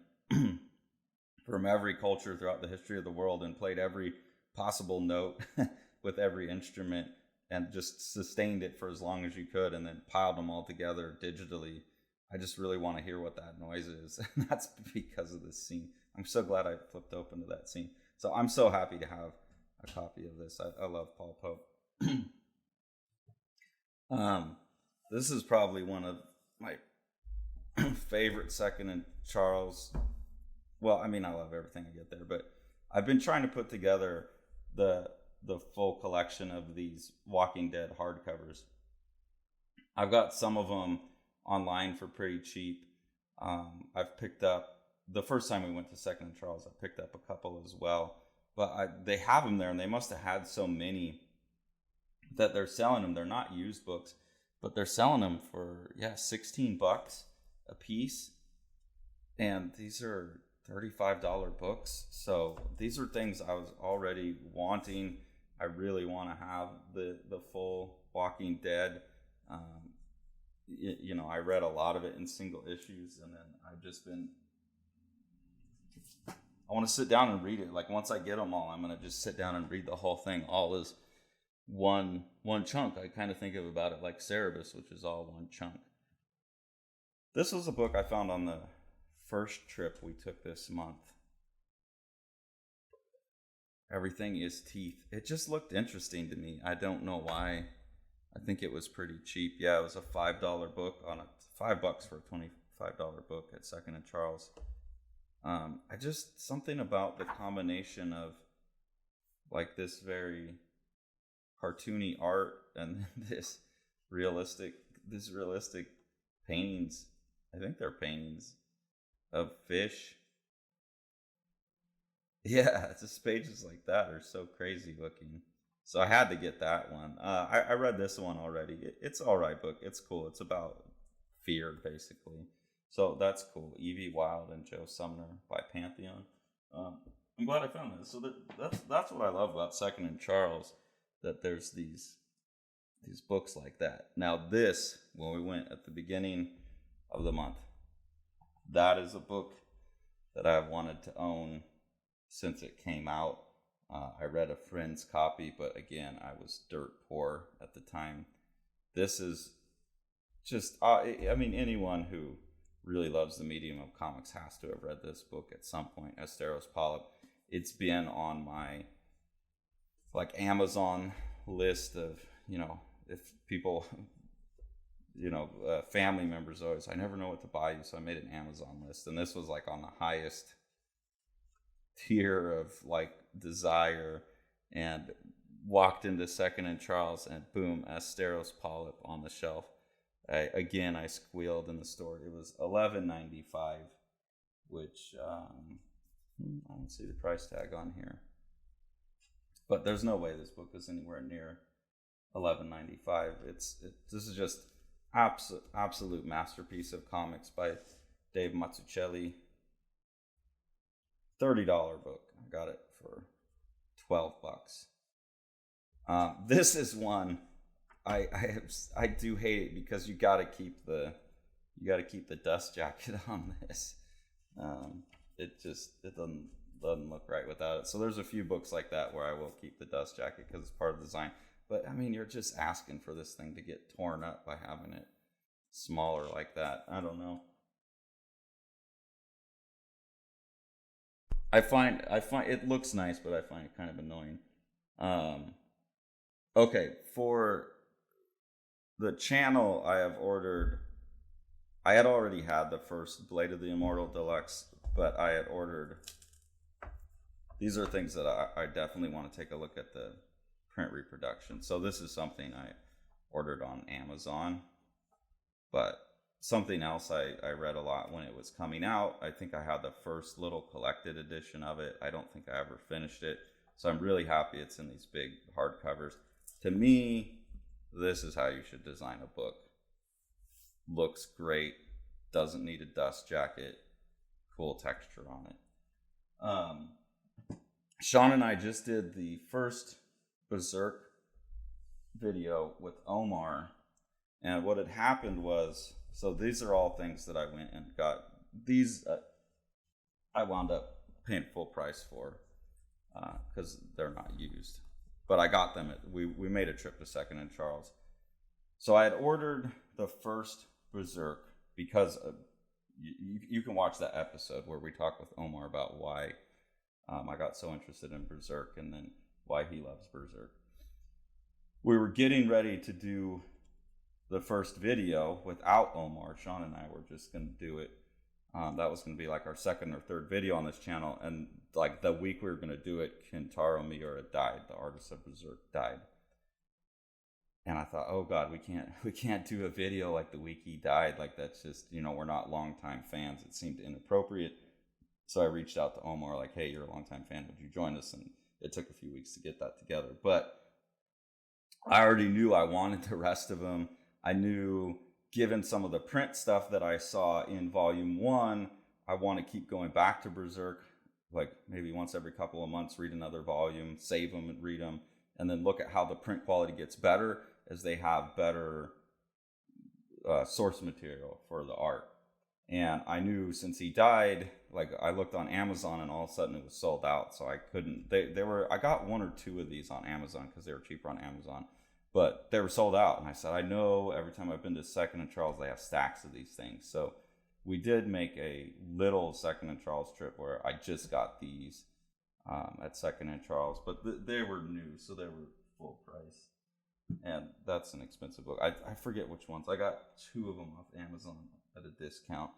from every culture throughout the history of the world and played every possible note with every instrument and just sustained it for as long as you could, and then piled them all together digitally. I just really want to hear what that noise is. And that's because of this scene. I'm so glad I flipped open to that scene. So I'm so happy to have a copy of this. I love Paul Pope. this is probably one of my favorite Second and Charles. Well, I mean, I love everything I get there, but I've been trying to put together the full collection of these Walking Dead hardcovers. I've got some of them online for pretty cheap. I've picked up, the first time we went to Second and Charles, I picked up a couple as well. But they have them there, and they must have had so many that they're selling them. They're not used books, but they're selling them for, $16 a piece. And these are $35 books. So these are things I was already wanting. I really want to have the full Walking Dead. I read a lot of it in single issues, and then I've just been, I want to sit down and read it. Like, once I get them all, I'm going to just sit down and read the whole thing all as one chunk. I kind of think about it like Cerebus, which is all one chunk. This was a book I found on the first trip we took this month. Everything is Teeth. It just looked interesting to me. I don't know why. I think it was pretty cheap. Yeah, it was a $5 book on $5 for a $25 book at Second and Charles. Something about the combination of like this very cartoony art and this realistic paintings. I think they're paintings of fish. Yeah, just pages like that are so crazy looking. So I had to get that one. I read this one already. It's all right book. It's cool. It's about fear, basically. So that's cool. Evie Wild and Joe Sumner by Pantheon. I'm glad I found this. So that's what I love about Second and Charles, that there's these books like that. Now this, when we went at the beginning of the month, that is a book that I've wanted to own since it came out. I read a friend's copy, but again, I was dirt poor at the time. This is just, anyone who really loves the medium of comics has to have read this book at some point, Asteros Polyp. It's been on my Amazon list of, if people, family members always, I never know what to buy you, so I made an Amazon list, and this was on the highest tier of desire, and walked into Second and Charles, and boom, Asteros Polyp on the shelf. I squealed in the store. It was $11.95, which I don't see the price tag on here, but there's no way this book is anywhere near $11.95. This is just absolute masterpiece of comics by Dave Mazzucchelli. $30 book. I got it for $12. This is one I do hate it because you got to keep the dust jacket on this. It doesn't look right without it. So there's a few books like that where I will keep the dust jacket because it's part of the design. But you're just asking for this thing to get torn up by having it smaller like that. I don't know. I find it looks nice, but I find it kind of annoying. Okay, for the channel, I had already had the first Blade of the Immortal Deluxe, but I had ordered. These are things that I definitely want to take a look at the print reproduction. So this is something I ordered on Amazon, but something else I read a lot when it was coming out. I think I had the first little collected edition of it. I don't think I ever finished it. So I'm really happy it's in these big hardcovers. To me, this is how you should design a book. Looks great. Doesn't need a dust jacket. Cool texture on it. Sean and I just did the first Berserk video with Omar. And what had happened was, so these are all things that I went and got. These I wound up paying full price for because they're not used. But I got them. We made a trip to Second and Charles. So I had ordered the first Berserk because you can watch that episode where we talk with Omar about why I got so interested in Berserk and then why he loves Berserk. We were getting ready to do the first video without Omar. Sean and I were just going to do it. That was going to be like our second or third video on this channel. And like the week we were going to do it, Kentaro Miura died. The artist of Berserk died. And I thought, oh God, we can't do a video like the week he died. Like that's just, we're not longtime fans. It seemed inappropriate. So I reached out to Omar like, hey, you're a longtime fan. Would you join us? And it took a few weeks to get that together. But I already knew I wanted the rest of them. I knew, given some of the print stuff that I saw in volume 1, I want to keep going back to Berserk, like maybe once every couple of months, read another volume, save them and read them, and then look at how the print quality gets better as they have better source material for the art. And I knew since he died, like I looked on Amazon and all of a sudden it was sold out. So I couldn't, I got 1 or 2 of these on Amazon because they were cheaper on Amazon, but they were sold out. And I said, I know every time I've been to Second and Charles, they have stacks of these things. So we did make a little Second and Charles trip where I just got these at Second and Charles, but they were new. So they were full price. And that's an expensive book. I forget which ones. I got 2 of them off Amazon at a discount.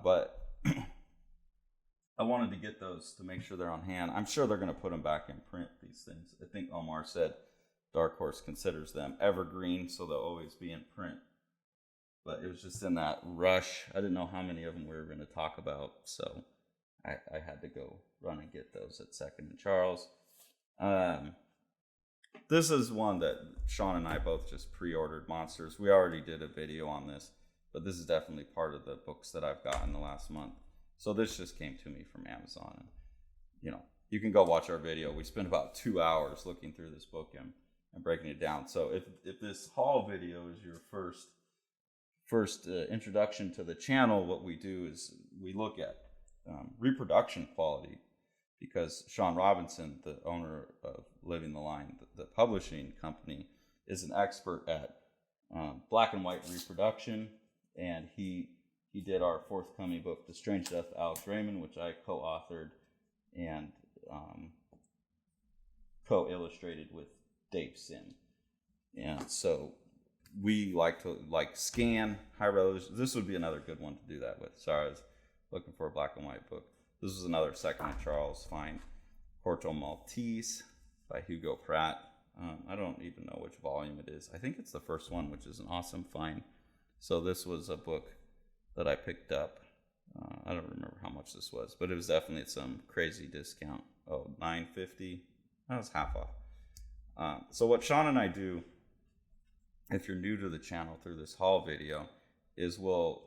But I wanted to get those to make sure they're on hand. I'm sure they're going to put them back in print, these things. I think Omar said Dark Horse considers them evergreen, so they'll always be in print. But it was just in that rush. I didn't know how many of them we were going to talk about, so I had to go run and get those at Second and Charles. This is one that Sean and I both just pre-ordered, Monsters. We already did a video on this, but this is definitely part of the books that I've gotten the last month. So this just came to me from Amazon. And, you can go watch our video. We spent about 2 hours looking through this book and breaking it down. So if this haul video is your first introduction to the channel, what we do is we look at reproduction quality, because Sean Robinson, the owner of Living the Line, the publishing company, is an expert at black and white reproduction, and he did our forthcoming book, The Strange Death of Alex Raymond, which I co-authored and co-illustrated with Dave Sim. And so we like to scan high resolution. This would be another good one to do that with. Sorry, I was looking for a black and white book. This is another Second and Charles find, Porto Maltese by Hugo Pratt. I don't even know which volume it is. I think it's the first one, which is an awesome find. So this was a book that I picked up. I don't remember how much this was, but it was definitely at some crazy discount. Oh, $9.50. That was half off. So what Sean and I do, if you're new to the channel through this haul video, is we'll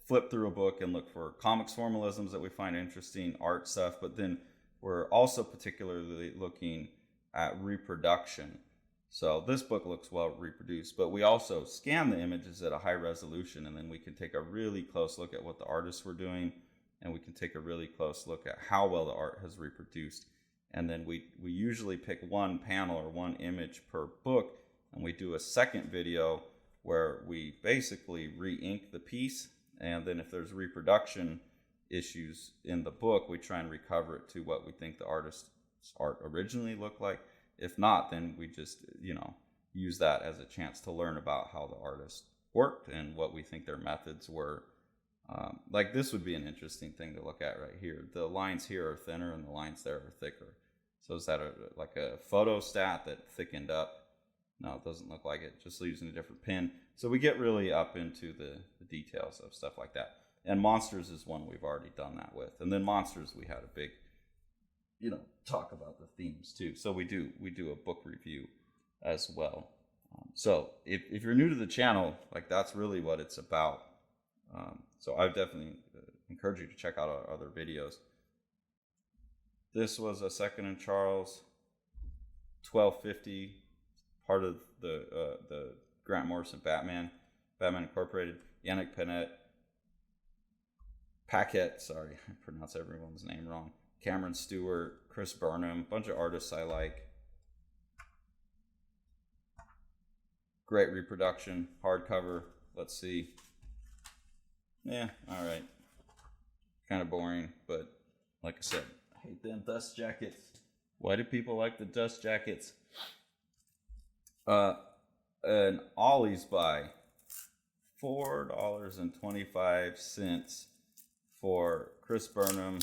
flip through a book and look for comics formalisms that we find interesting, art stuff, but then we're also particularly looking at reproduction. So this book looks well reproduced, but we also scan the images at a high resolution, and then we can take a really close look at what the artists were doing, and we can take a really close look at how well the art has reproduced. And then we usually pick one panel or one image per book, and we do a second video where we basically re-ink the piece, and then if there's reproduction issues in the book, we try and recover it to what we think the artist's art originally looked like. If not, then we just, use that as a chance to learn about how the artist worked and what we think their methods were. Like this would be an interesting thing to look at right here. The lines here are thinner and the lines there are thicker. So is that like a photo stat that thickened up? No, it doesn't look like it, just using a different pen. So we get really up into the details of stuff like that. And Monsters is one we've already done that with. And then Monsters, we had a big, talk about the themes too. So we do a book review as well. So if you're new to the channel, like that's really what it's about. So I definitely encourage you to check out our other videos. This was a Second and Charles 1250, part of the Grant Morrison Batman Incorporated. Yannick Paquette, sorry, I pronounce everyone's name wrong. Cameron Stewart, Chris Burnham, bunch of artists I like. Great reproduction, hardcover. Let's see. Yeah, all right. Kind of boring, but like I said, I hate them dust jackets. Why do people like the dust jackets? An Ollies by $4.25 for Chris Burnham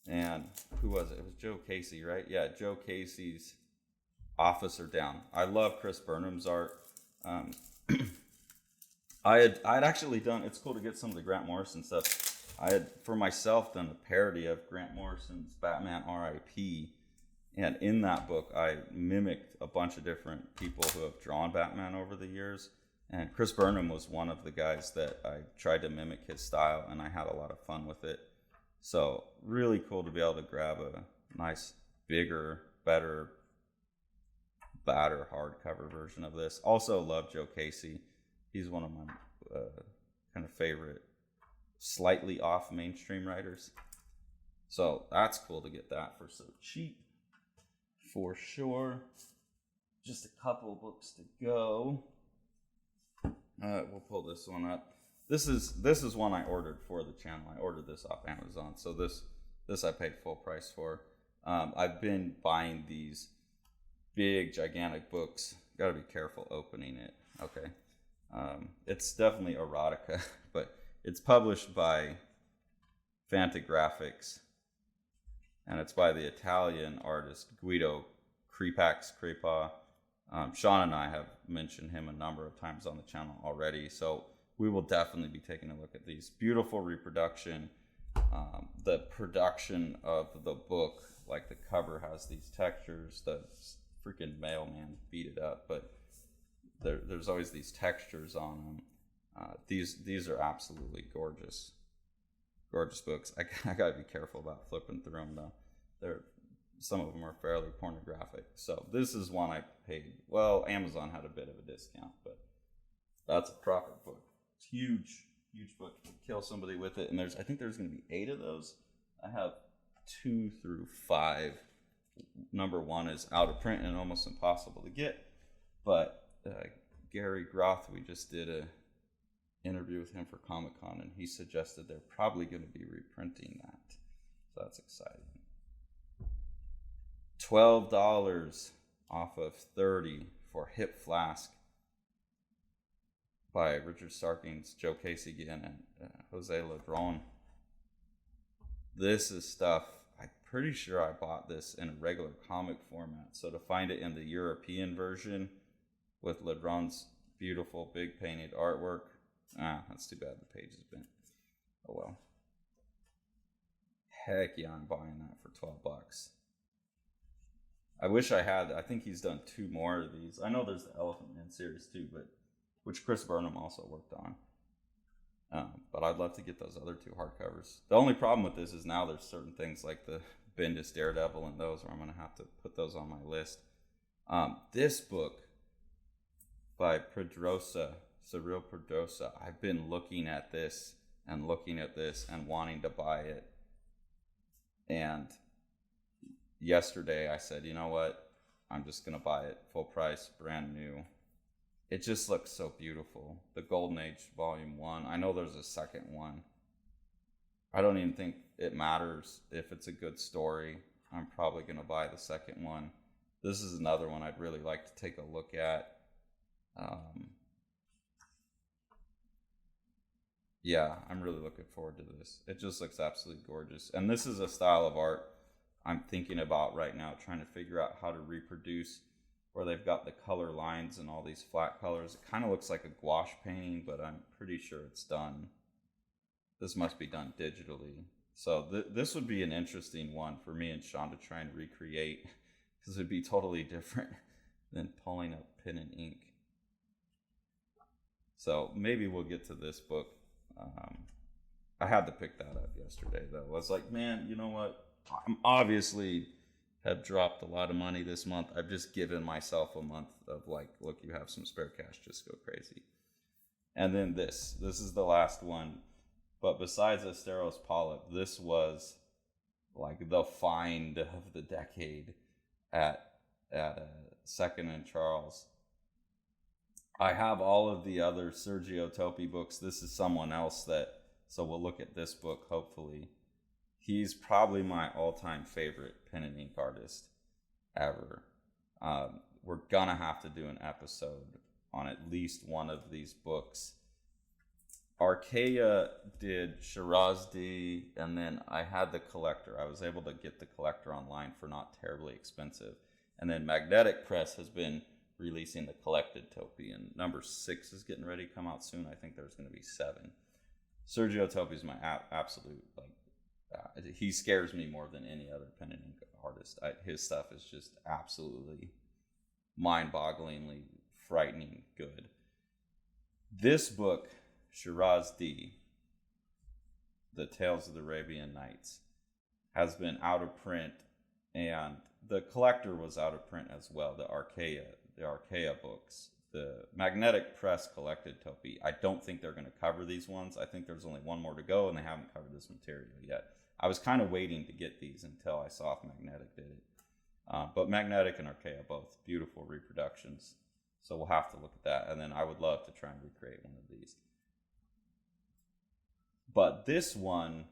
and who was it? It was Joe Casey, right? Yeah, Joe Casey's Officer Down. I love Chris Burnham's art. I had actually done. It's cool to get some of the Grant Morrison stuff. I had for myself done a parody of Grant Morrison's Batman R.I.P. And in that book, I mimicked a bunch of different people who have drawn Batman over the years. And Chris Burnham was one of the guys that I tried to mimic his style, and I had a lot of fun with it. So really cool to be able to grab a nice, bigger, better, badder hardcover version of this. Also love Joe Casey. He's one of my kind of favorite, slightly off mainstream writers. So that's cool to get that for so cheap. For sure. Just a couple books to go. We'll pull this one up. This is one I ordered for the channel. I ordered this off Amazon. So this I paid full price for. I've been buying these big, gigantic books. Got to be careful opening it. Okay. It's definitely erotica, but it's published by Fantagraphics. And it's by the Italian artist Guido Crepax. Sean and I have mentioned him a number of times on the channel already, so we will definitely be taking a look at these. Beautiful reproduction. The production of the book, like the cover has these textures. The freaking mailman beat it up, but there's always these textures on them. These are absolutely gorgeous. Gorgeous books. I gotta be careful about flipping through them though. Some of them are fairly pornographic. So this is one I paid. Well, Amazon had a bit of a discount, but that's a profit book. It's huge book. You can kill somebody with it, and I think there's gonna be 8 of those. I have 2 through 5. Number 1 is out of print and almost impossible to get, but Gary Groth, we just did a interview with him for Comic-Con, and he suggested they're probably going to be reprinting that. So that's exciting. $12 off of $30 for Hip Flask by Richard Starkings, Joe Casey again, and Jose Ladron. This is stuff, I'm pretty sure I bought this in a regular comic format. So to find it in the European version with Ladron's beautiful big painted artwork, that's too bad the page has bent. Oh well. Heck yeah, I'm buying that for $12. I wish I had. I think he's done 2 more of these. I know there's the Elephant Man series too, but which Chris Burnham also worked on. But I'd love to get those other 2 hardcovers. The only problem with this is now there's certain things like the Bendis Daredevil and those where I'm going to have to put those on my list. This book by Pedrosa, Cyril Pedrosa, I've been looking at this and wanting to buy it. And yesterday I said, you know what? I'm just going to buy it full price, brand new. It just looks so beautiful. The Golden Age Volume 1. I know there's a second one. I don't even think it matters if it's a good story. I'm probably going to buy the second one. This is another one I'd really like to take a look at. Yeah, I'm really looking forward to this. It just looks absolutely gorgeous. And this is a style of art I'm thinking about right now, trying to figure out how to reproduce, where they've got the color lines and all these flat colors. It kind of looks like a gouache painting, but I'm pretty sure it's done. This must be done digitally. So this would be an interesting one for me and Sean to try and recreate, because it'd be totally different than pulling up pen and ink. So maybe we'll get to this book. I had to pick that up yesterday, though. I was like, man, you know what? I'm obviously have dropped a lot of money this month. I've just given myself a month of like, look, you have some spare cash, just go crazy. And then this is the last one. But besides Asteros Polyp, this was like the find of the decade at Second and Charles. I have all of the other Sergio Topi books. This is someone else so we'll look at this book, hopefully. He's probably my all-time favorite pen and ink artist ever. We're gonna have to do an episode on at least one of these books. Archaea did Shirazdi, and then I had the collector. I was able to get the collector online for not terribly expensive. And then Magnetic Press has been releasing the collected Topi, and number 6 is getting ready to come out soon. I think there's going to be 7. Sergio Topi is my absolute, he scares me more than any other pen and ink artist. His stuff is just absolutely mind-bogglingly frightening good. This book, Shirazdi, The Tales of the Arabian Nights, has been out of print, and the collector was out of print as well. The Archaea books, the Magnetic Press collected Topi. I don't think they're going to cover these ones. I think there's only one more to go, and they haven't covered this material yet. I was kind of waiting to get these until I saw if Magnetic did it. But Magnetic and Archaea, both beautiful reproductions. So we'll have to look at that. And then I would love to try and recreate one of these. But this one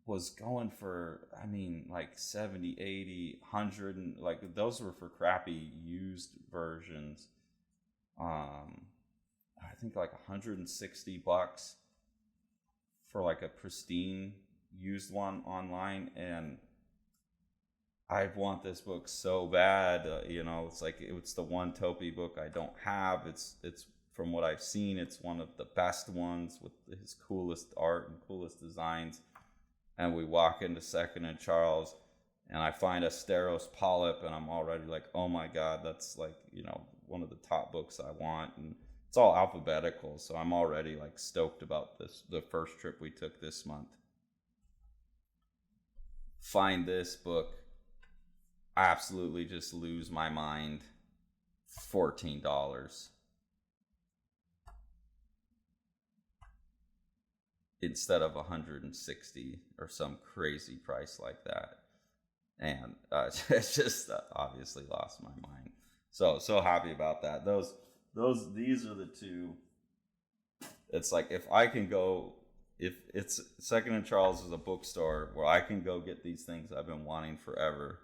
was going for, I mean, like 70, 80, 100. And like those were for crappy used versions. I think like $160 for like a pristine used one online. And I want this book so bad, it's like it's the one Topi book I don't have. It's from what I've seen, it's one of the best ones with his coolest art and coolest designs. And we walk into Second and Charles, and I find a Steros Polyp, and I'm already like, oh my god, that's like one of the top books I want. And it's all alphabetical, so I'm already like stoked about this. The first trip we took this month. Find this book. I absolutely just lose my mind. $14 instead of $160 or some crazy price like that, and it's just obviously lost my mind. So happy about that. These are the two. It's like if it's Second and Charles is a bookstore where I can go get these things I've been wanting forever.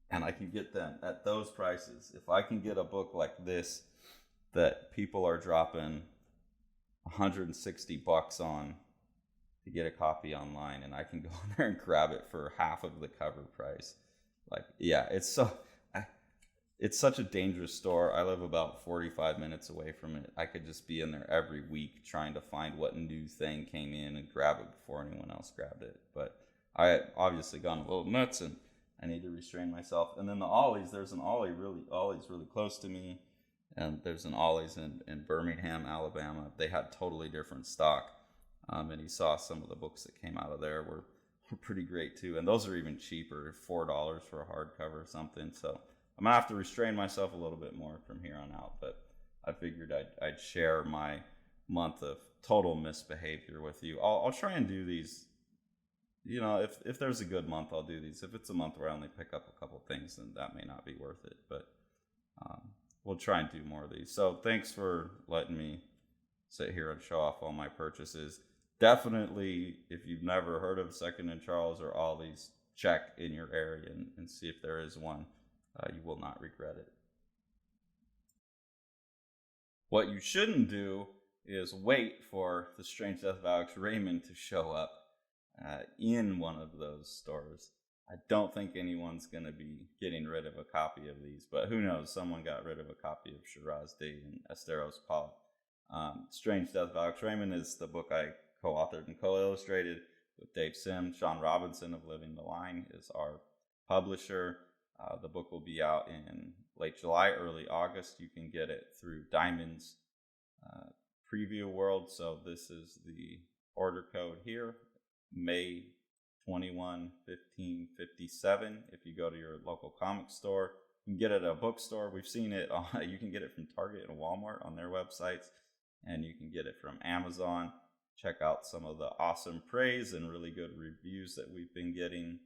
And I can get them at those prices. If I can get a book like this that people are dropping $160 on to get a copy online, and I can go in there and grab it for half of the cover price. Like, yeah, it's such a dangerous store. I live about 45 minutes away from it. I could just be in there every week trying to find what new thing came in and grab it before anyone else grabbed it. But I had obviously gone a little nuts, and I need to restrain myself. And then the Ollies, there's an Ollie's really close to me, and there's an Ollie's in Birmingham, Alabama. They had totally different stock, and you saw some of the books that came out of there were pretty great too. And those are even cheaper, $4 for a hardcover or something. So I'm gonna have to restrain myself a little bit more from here on out. But I figured I'd share my month of total misbehavior with you. I'll try and do these. If there's a good month, I'll do these. If it's a month where I only pick up a couple things, then that may not be worth it. But we'll try and do more of these. So thanks for letting me sit here and show off all my purchases. Definitely, if you've never heard of Second and Charles or Ollies, check in your area and see if there is one. You will not regret it. What you shouldn't do is wait for The Strange Death of Alex Raymond to show up in one of those stores. I don't think anyone's going to be getting rid of a copy of these, but who knows? Someone got rid of a copy of Shirazdi and Esteros Polyp. Strange Death of Alex Raymond is the book I co-authored and co-illustrated with Dave Sims. Sean Robinson of Living the Line is our publisher. The book will be out in late July, early August. You can get it through Diamond's preview world. So this is the order code here. May 21 15 57. If you go to your local comic store, you can get it at a bookstore. We've seen it you can get it from Target and Walmart on their websites, and you can get it from Amazon. Check out some of the awesome praise and really good reviews that we've been getting.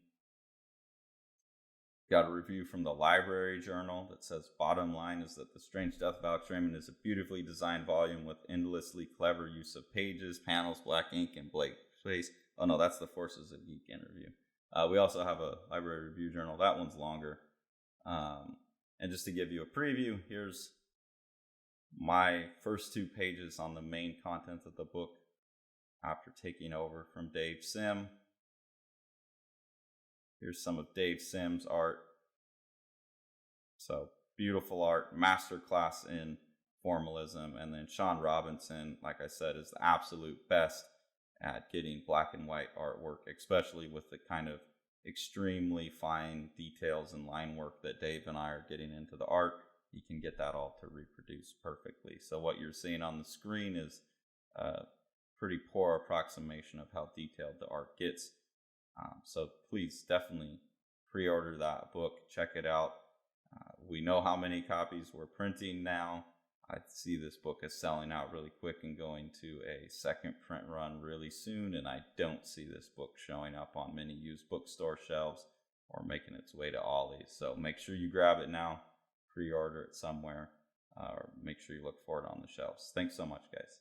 Got a review from the Library Journal that says, bottom line is that The Strange Death of Alex Raymond is a beautifully designed volume with endlessly clever use of pages, panels, black ink, and blank space. Oh no, that's the Forces of Geek interview. We also have a Library Review Journal. That one's longer. And just to give you a preview, here's my first 2 pages on the main content of the book after taking over from Dave Sim. Here's some of Dave Sim's art. So beautiful art, masterclass in formalism. And then Sean Robinson, like I said, is the absolute best at getting black and white artwork, especially with the kind of extremely fine details and line work that Dave and I are getting into the art. You can get that all to reproduce perfectly. So what you're seeing on the screen is a pretty poor approximation of how detailed the art gets. So please definitely pre-order that book. Check it out. We know how many copies we're printing now. I see this book is selling out really quick and going to a second print run really soon. And I don't see this book showing up on many used bookstore shelves or making its way to Ollies. So make sure you grab it now, pre-order it somewhere, or make sure you look for it on the shelves. Thanks so much, guys.